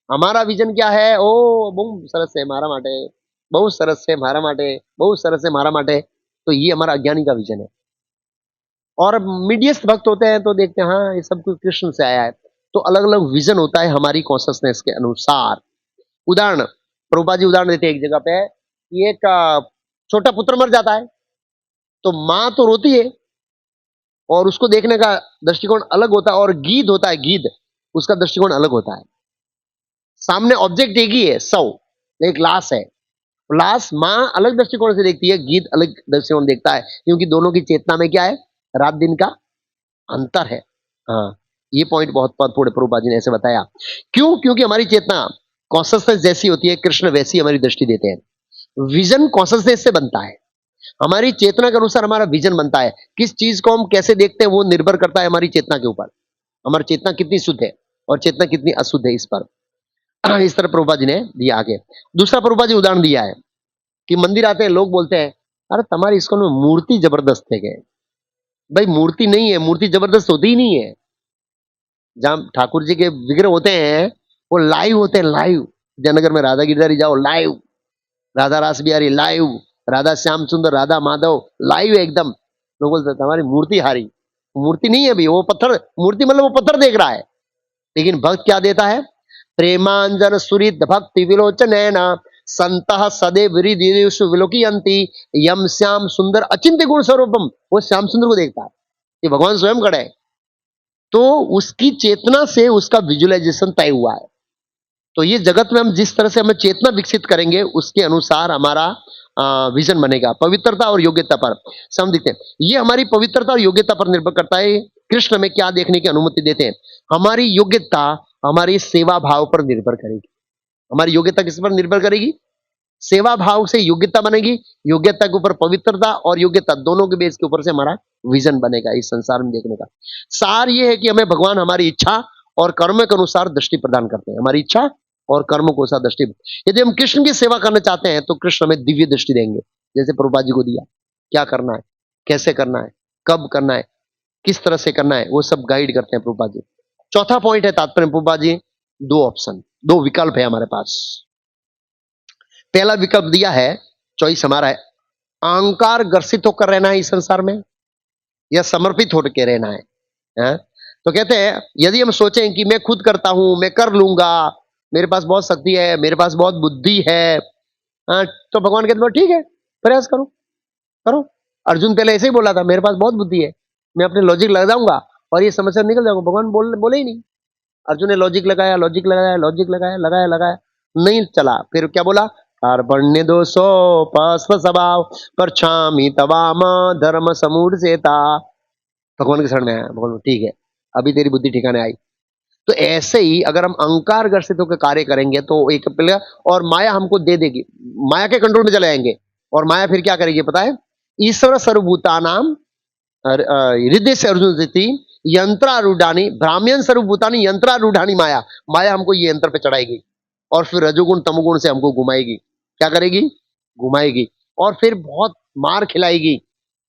हमारा विजन क्या है? ओ बहु सरस है मारा माटे, बहुत सरस है मारा माटे, बहुत सरस है मारा माटे। तो ये हमारा अज्ञानी का विजन है। और मीडियस्ट भक्त होते हैं तो देखते हैं हाँ ये सब कुछ कृष्ण से आया है। तो अलग अलग विजन होता है हमारी कॉन्शियसनेस के अनुसार। उदाहरण प्रभुपाद जी उदाहरण देते हैं एक जगह पे कि एक छोटा पुत्र मर जाता है, तो माँ तो रोती है और उसको देखने का दृष्टिकोण अलग होता है, और गीध होता है, गीध, उसका दृष्टिकोण अलग होता है। सामने ऑब्जेक्ट एक ही है, शव, एक लाश है। लाश माँ अलग दृष्टिकोण से देखती है, गीध अलग दृष्टिकोण देखता है, क्योंकि दोनों की चेतना में क्या है? रात दिन का अंतर है। हाँ, ये पॉइंट बहुत महत्वपूर्ण है, प्रभुपाद जी ने ऐसे बताया। क्यों? क्योंकि हमारी चेतना कॉन्शसनेस जैसी होती है, कृष्ण वैसी हमारी दृष्टि देते हैं। विजन कॉन्शसनेस से बनता है, हमारी चेतना के अनुसार हमारा विजन बनता है। किस चीज को हम कैसे देखते हैं वो निर्भर करता है हमारी चेतना के ऊपर। हमारी चेतना कितनी शुद्ध है और चेतना कितनी अशुद्ध है, इस पर इस तरह प्रभुपाद जी ने दिया। आगे दूसरा प्रभुपाद जी उदाहरण दिया है कि मंदिर आते हैं, लोग बोलते हैं अरे तुम्हारी इसको में मूर्ति जबरदस्त है। गए भाई, मूर्ति नहीं है, मूर्ति जबरदस्त होती ही नहीं है। जहां ठाकुर जी के विग्रह होते हैं वो लाइव होते हैं, लाइव। जयनगर में राधा गिरधारी जाओ, लाइव। राधा रास बिहारी लाइव, राधा श्याम सुंदर, राधा माधव लाइव एकदम। लोग बोलते थे हमारी मूर्ति हारी, मूर्ति नहीं है अभी, वो पत्थर, मूर्ति मतलब वो पत्थर देख रहा है। लेकिन भक्त क्या देता है? प्रेमांजन सुरित भक्ति विलोचनैन संतः सदैव हृदयेषु विलोकयन्ति यम श्याम सुंदर अचिंत्य गुण स्वरूपम। वो श्याम सुंदर को देखता है, ये भगवान स्वयं खड़े है, तो उसकी चेतना से उसका विजुअलाइजेशन तय हुआ है। तो ये जगत में हम जिस तरह से हमें चेतना विकसित करेंगे उसके अनुसार हमारा विजन बनेगा। पवित्रता और योग्यता पर समझते हैं, ये हमारी पवित्रता और योग्यता पर निर्भर करता है। कृष्ण में क्या देखने की अनुमति देते हैं? हमारी योग्यता हमारी सेवा भाव पर निर्भर करेगी। हमारी योग्यता किस पर निर्भर करेगी? सेवा भाव से योग्यता बनेगी, योग्यता के ऊपर पवित्रता, और योग्यता दोनों के बेस के ऊपर से हमारा विजन बनेगा इस संसार में देखने का। सार ये है कि हमें भगवान हमारी इच्छा और कर्म के अनुसार दृष्टि प्रदान करते हैं। हमारी इच्छा और कर्मों को अनुसार दृष्टि, यदि हम कृष्ण की सेवा करना चाहते हैं तो कृष्ण हमें दिव्य दृष्टि देंगे, जैसे प्रभुपाद जी को दिया। क्या करना है, कैसे करना है, कब करना है, किस तरह से करना है, वो सब गाइड करते हैं प्रभुपाद जी। चौथा पॉइंट है तात्पर्य प्रभुपाद जी, दो ऑप्शन, दो विकल्प है हमारे पास। पहला विकल्प दिया है, चॉइस हमारा है, अहंकार ग्रसित होकर रहना है इस संसार में या समर्पित होकर रहना है, हैं? तो कहते हैं यदि हम सोचें कि मैं खुद करता हूं, मैं कर लूंगा, मेरे पास बहुत शक्ति है, मेरे पास बहुत बुद्धि है, तो भगवान कहते हैं ठीक है, प्रयास करो, करो। अर्जुन पहले ऐसे ही बोला था, मेरे पास बहुत बुद्धि है, मैं अपने लॉजिक लगाऊंगा और ये समस्या निकल जाऊंगा। भगवान बोले ही नहीं। अर्जुन ने लॉजिक लगाया, लॉजिक लगाया, लॉजिक लगाया, लगाया लगाया, नहीं चला। फिर क्या बोला? कार्पण्य दोषो पस्व स्वभाव परछामी तवाम धर्म समूढ़ सेता। भगवान के शरण में आया। भगवान ठीक है, अभी तेरी बुद्धि ठिकाने आई। तो ऐसे ही अगर हम अहंकार ग्रसित होकर कार्य करेंगे तो एक पहले, और माया हमको दे देगी, माया के कंट्रोल में चले जाएंगे। और माया फिर क्या करेगी पता है? ईश्वर सर्वभूतानाम हृदय से अर्जुन देती यंत्रारूढ़ानी ब्राह्मण सर्वभूतानी यंत्रारूढ़ानी माया। माया हमको ये यंत्र पे चढ़ाएगी और फिर रजोगुण तमोगुण से हमको घुमाएगी। क्या करेगी? घुमाएगी, और फिर बहुत मार खिलाएगी।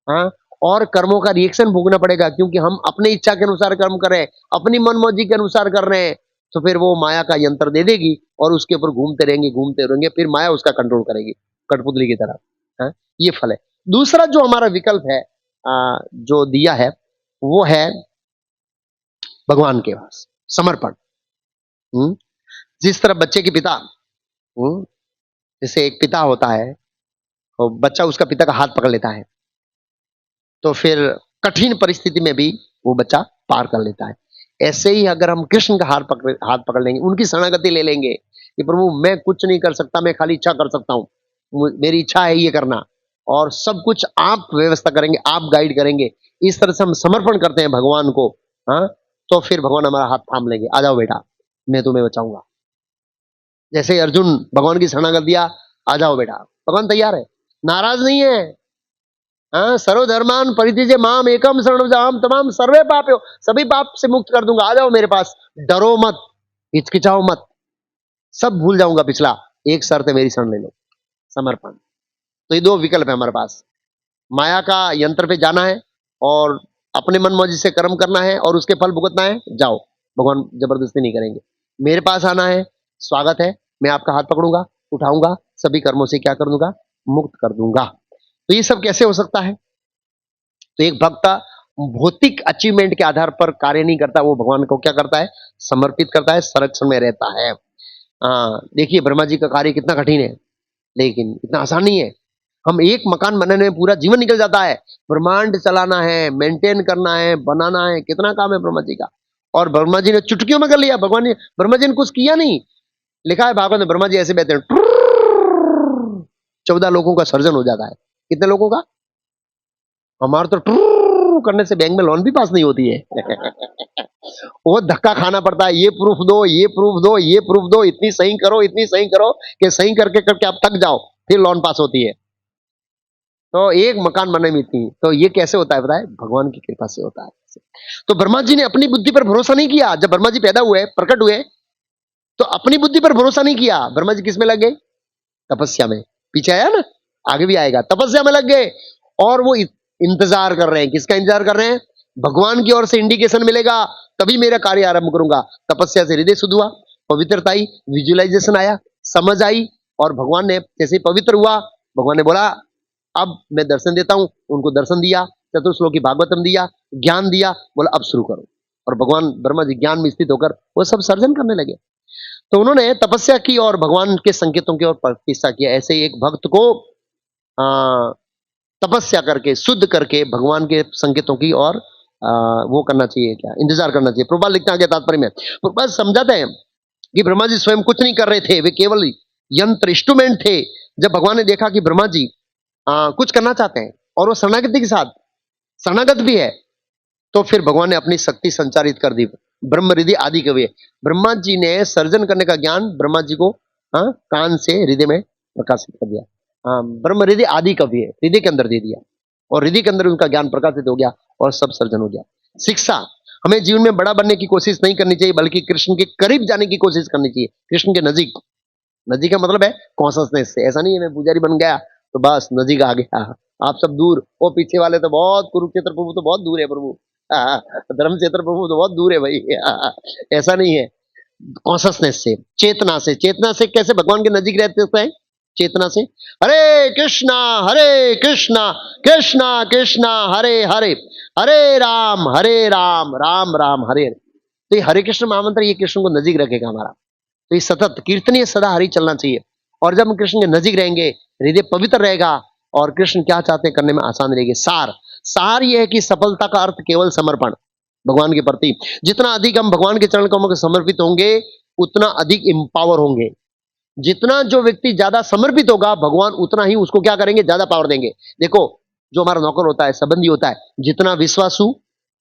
हाँ, और कर्मों का रिएक्शन भोगना पड़ेगा, क्योंकि हम अपनी इच्छा के अनुसार कर्म कर रहे हैं, अपनी मनमौजी के अनुसार कर रहे हैं। तो फिर वो माया का यंत्र दे देगी और उसके ऊपर घूमते रहेंगे, फिर माया उसका कंट्रोल करेगी कठपुतली की तरह। हाँ, ये फल है। दूसरा जो हमारा विकल्प है जो दिया है वो है भगवान के पास समर्पण। जिस तरह बच्चे के पिता, जैसे एक पिता होता है और बच्चा उसका पिता का हाथ पकड़ लेता है, तो फिर कठिन परिस्थिति में भी वो बच्चा पार कर लेता है। ऐसे ही अगर हम कृष्ण का हाथ पकड़ लेंगे, उनकी शरणागति ले लेंगे कि प्रभु मैं कुछ नहीं कर सकता, मैं खाली इच्छा कर सकता हूँ, मेरी इच्छा है ये करना, और सब कुछ आप व्यवस्था करेंगे, आप गाइड करेंगे, इस तरह से हम समर्पण करते हैं भगवान को। हाँ, तो फिर भगवान हमारा हाथ थाम लेंगे, आ जाओ बेटा मैं तुम्हें बचाऊंगा। जैसे अर्जुन भगवान की शरणागत दिया, आ जाओ बेटा, भगवान तैयार है, नाराज नहीं है। हाँ, सर्वधर्मान परित्यज्य माम एकम शरणं व्रजामि तमाम सर्वे पाप्यो, सभी पाप से मुक्त कर दूंगा, आ जाओ मेरे पास, डरो मत, हिचकिचाओ मत, सब भूल जाऊंगा पिछला, एक शर्त है मेरी शरण ले लो, समर्पण। तो ये दो विकल्प है हमारे पास, माया का यंत्र पे जाना है और अपने मन मर्जी से कर्म करना है और उसके फल भुगतना है, जाओ, भगवान जबरदस्ती नहीं करेंगे। मेरे पास आना है, स्वागत है, मैं आपका हाथ पकड़ूंगा, उठाऊंगा, सभी कर्मों से क्या कर दूंगा? मुक्त कर दूंगा। तो ये सब कैसे हो सकता है? तो एक भक्त भौतिक अचीवमेंट के आधार पर कार्य नहीं करता, वो भगवान को क्या करता है? समर्पित करता है, संरक्षण में रहता है। देखिए ब्रह्मा जी का कार्य कितना कठिन है, लेकिन इतना आसान नहीं है। हम एक मकान बनाने में पूरा जीवन निकल जाता है, ब्रह्मांड चलाना है, मेंटेन करना है, बनाना है, कितना काम है ब्रह्मा जी का, और ब्रह्मा जी ने चुटकियों में कर लिया। भगवान ने, ब्रह्मा जी ने कुछ किया नहीं। लिखा है भागवत में, ब्रह्मा जी ऐसे बैठे हैं, 14 लोगों का सर्जन हो जाता है। कितने लोगों का? हमारे तो करने से बैंक में लोन भी पास नहीं होती है। वो धक्का खाना पड़ता है, ये प्रूफ दो, ये प्रूफ दो, ये प्रूफ दो, इतनी सही करो, इतनी सही करो, कि सही करके करके आप थक जाओ, फिर लोन पास होती है। तो एक मकान बनने में इतनी, तो ये कैसे होता है बताए? भगवान की कृपा से होता है। तो ब्रह्मा जी ने अपनी बुद्धि पर भरोसा नहीं किया। जब ब्रह्मा जी पैदा हुए, प्रकट हुए, तो अपनी बुद्धि पर भरोसा नहीं किया। ब्रह्मा जी किस में लग गए? तपस्या में। पीछे आया ना, आगे भी आएगा, तपस्या में लग गए, और वो इंतजार कर रहे हैं। किसका इंतजार कर रहे हैं? भगवान की ओर से इंडिकेशन मिलेगा तभी मेरा कार्य आरंभ करूंगा। तपस्या से हृदय शुद्ध हुआ, पवित्रता आई, विजुअलाइजेशन आया, समझ आई, और भगवान ने जैसे पवित्र हुआ, भगवान ने बोला अब मैं दर्शन देता हूं, उनको दर्शन दिया, चतुर्श्लोकी भागवतम दिया, ज्ञान दिया, बोला अब शुरू करो। और भगवान ब्रह्मा जी ज्ञान में स्थित होकर वो सब सर्जन करने लगे। तो उन्होंने तपस्या की और भगवान के संकेतों की ओर प्रतिष्ठा किया। ऐसे ही एक भक्त को आ, तपस्या करके शुद्ध करके भगवान के संकेतों की और वो करना चाहिए, क्या इंतजार करना चाहिए। प्रभुपाद लिखते हैं आगे तात्पर्य में, प्रभुपाद समझाते हैं कि ब्रह्मा जी स्वयं कुछ नहीं कर रहे थे, वे केवल यंत्र इंस्ट्रूमेंट थे। जब भगवान ने देखा कि ब्रह्मा जी कुछ करना चाहते हैं और वो शरणागति के साथ शरणागत भी है, तो फिर भगवान ने अपनी शक्ति संचारित कर दी। ब्रह्म हृदय आदि कवि, ब्रह्मा जी ने सर्जन करने का ज्ञान ब्रह्मा जी को कान से हृदय में प्रकाशित कर दिया। ब्रह्म हृदय आदि कवि है, हृदय के अंदर दे दिया और हृदय के अंदर उनका ज्ञान प्रकाशित हो गया और सब सर्जन हो गया। शिक्षा, हमें जीवन में बड़ा बनने की कोशिश नहीं करनी चाहिए, बल्कि कृष्ण के करीब जाने की कोशिश करनी चाहिए, कृष्ण के नजीक। नजीक का मतलब है कॉन्शसनेस से। ऐसा नहीं है मैं पुजारी बन गया तो बस नजीक आ गया, आप सब दूर, वो पीछे वाले तो बहुत, कुरुक्षेत्र प्रभु तो बहुत दूर है प्रभु, धर्म क्षेत्र प्रभु तो बहुत दूर है भाई। ऐसा नहीं है। कॉन्शसनेस से, चेतना से। चेतना से कैसे भगवान के नजीक रहते हैं? चेतना से हरे कृष्णा कृष्णा कृष्णा हरे हरे, हरे राम राम राम हरे हरे। तो ये हरे कृष्ण महामंत्र ये कृष्ण को नजीक रखेगा हमारा। तो ये सतत कीर्तनीय सदा हरि चलना चाहिए। और जब हम कृष्ण के नजीक रहेंगे, हृदय पवित्र रहेगा और कृष्ण क्या चाहते हैं करने में आसान रहेगी। सार, सार यह है कि सफलता का अर्थ केवल समर्पण भगवान के प्रति। जितना अधिक हम भगवान के चरण कमलों को समर्पित होंगे, उतना अधिक एम्पावर होंगे। जितना जो व्यक्ति ज्यादा समर्पित होगा, भगवान उतना ही उसको क्या करेंगे, ज्यादा पावर देंगे। देखो, जो हमारा नौकर होता है, संबंधी होता है, जितना विश्वासु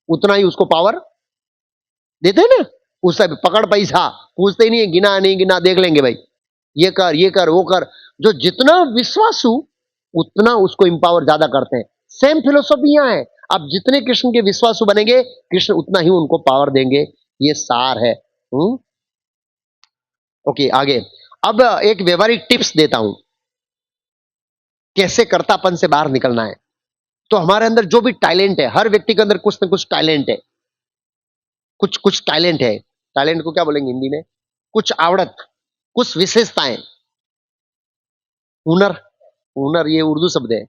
उतना ही उसको पावर देते हैं ना। उससे पकड़ पैसा पूछते ही नहीं है, गिना नहीं गिना, देख लेंगे भाई, ये कर वो कर। जो जितना विश्वासु उतना उसको एम्पावर ज्यादा करते हैं। सेम फिलोसॉफी यहां है। अब जितने कृष्ण के विश्वासु बनेंगे, कृष्ण उतना ही उनको पावर देंगे। ये सार है। ओके, आगे अब एक व्यवहारिक टिप्स देता हूं, कैसे कर्तापन से बाहर निकलना है। तो हमारे अंदर जो भी टैलेंट है, हर व्यक्ति के अंदर कुछ ना कुछ टैलेंट है, कुछ कुछ टैलेंट है। टैलेंट को क्या बोलेंगे हिंदी में? कुछ आवड़त, कुछ विशेषताएं। हुनर, हुनर ये उर्दू शब्द है।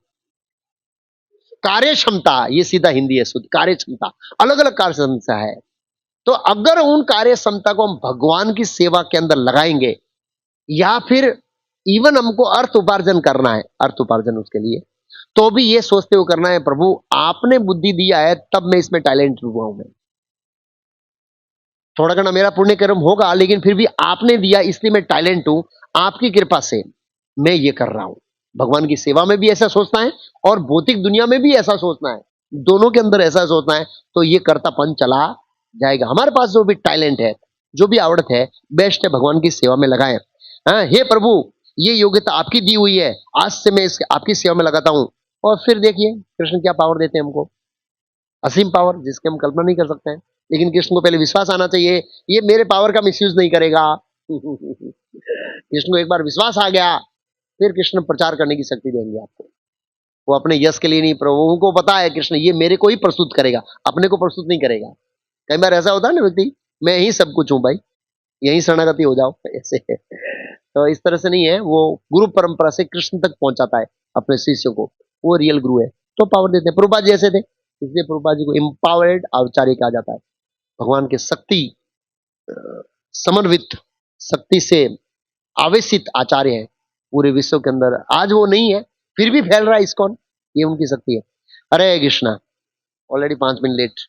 कार्य क्षमता ये सीधा हिंदी है शुद्ध। कार्य क्षमता, अलग अलग कार्य क्षमता है। तो अगर उन कार्य क्षमता को हम भगवान की सेवा के अंदर लगाएंगे, या फिर इवन हमको अर्थ उपार्जन करना है, अर्थ उपार्जन उसके लिए, तो भी ये सोचते हुए करना है, प्रभु आपने बुद्धि दिया है तब मैं इसमें टैलेंट हुआ हूं। मैं थोड़ा घना मेरा पुण्य कर्म होगा, लेकिन फिर भी आपने दिया इसलिए मैं टैलेंट हूं। आपकी कृपा से मैं ये कर रहा हूं। भगवान की सेवा में भी ऐसा सोचना है और भौतिक दुनिया में भी ऐसा सोचना है, दोनों के अंदर ऐसा सोचना है। तो ये कर्तापन चला जाएगा। हमारे पास जो भी टैलेंट है, जो भी आवड़त है, बेस्ट है भगवान की सेवा में लगाएं। हे प्रभु, ये योग्यता आपकी दी हुई है, आज से मैं आपकी सेवा में लगाता हूं। और फिर देखिए कृष्ण क्या पावर देते हैं हमको, असीम पावर जिसके हम कल्पना नहीं कर सकते हैं। लेकिन कृष्ण को पहले विश्वास आना चाहिए, ये मेरे पावर का मिसयूज नहीं करेगा। कृष्ण को एक बार विश्वास आ गया, फिर कृष्ण प्रचार करने की शक्ति देंगे आपको। वो अपने यश के लिए नहीं, प्रभु को पता है कृष्ण ये मेरे को ही प्रस्तुत करेगा, अपने को प्रस्तुत नहीं करेगा। कई बार ऐसा होता है ना व्यक्ति, मैं ही सब कुछ हूं भाई, यही शरणागति हो जाओ ऐसे। तो इस तरह से नहीं है, वो गुरु परंपरा से कृष्ण तक पहुंचाता है अपने शिष्यों को, वो रियल गुरु है। तो पावर देते हैं। प्रभुपाद जैसे थे, इसलिए प्रभुपाद जी को एम्पावर्ड आचार्य कहा जाता है। भगवान के शक्ति समन्वित, शक्ति से आवेशित आचार्य है पूरे विश्व के अंदर। आज वो नहीं है, फिर भी फैल रहा है इस्कॉन, ये उनकी शक्ति है। Hare Krishna. Already 5 minute late.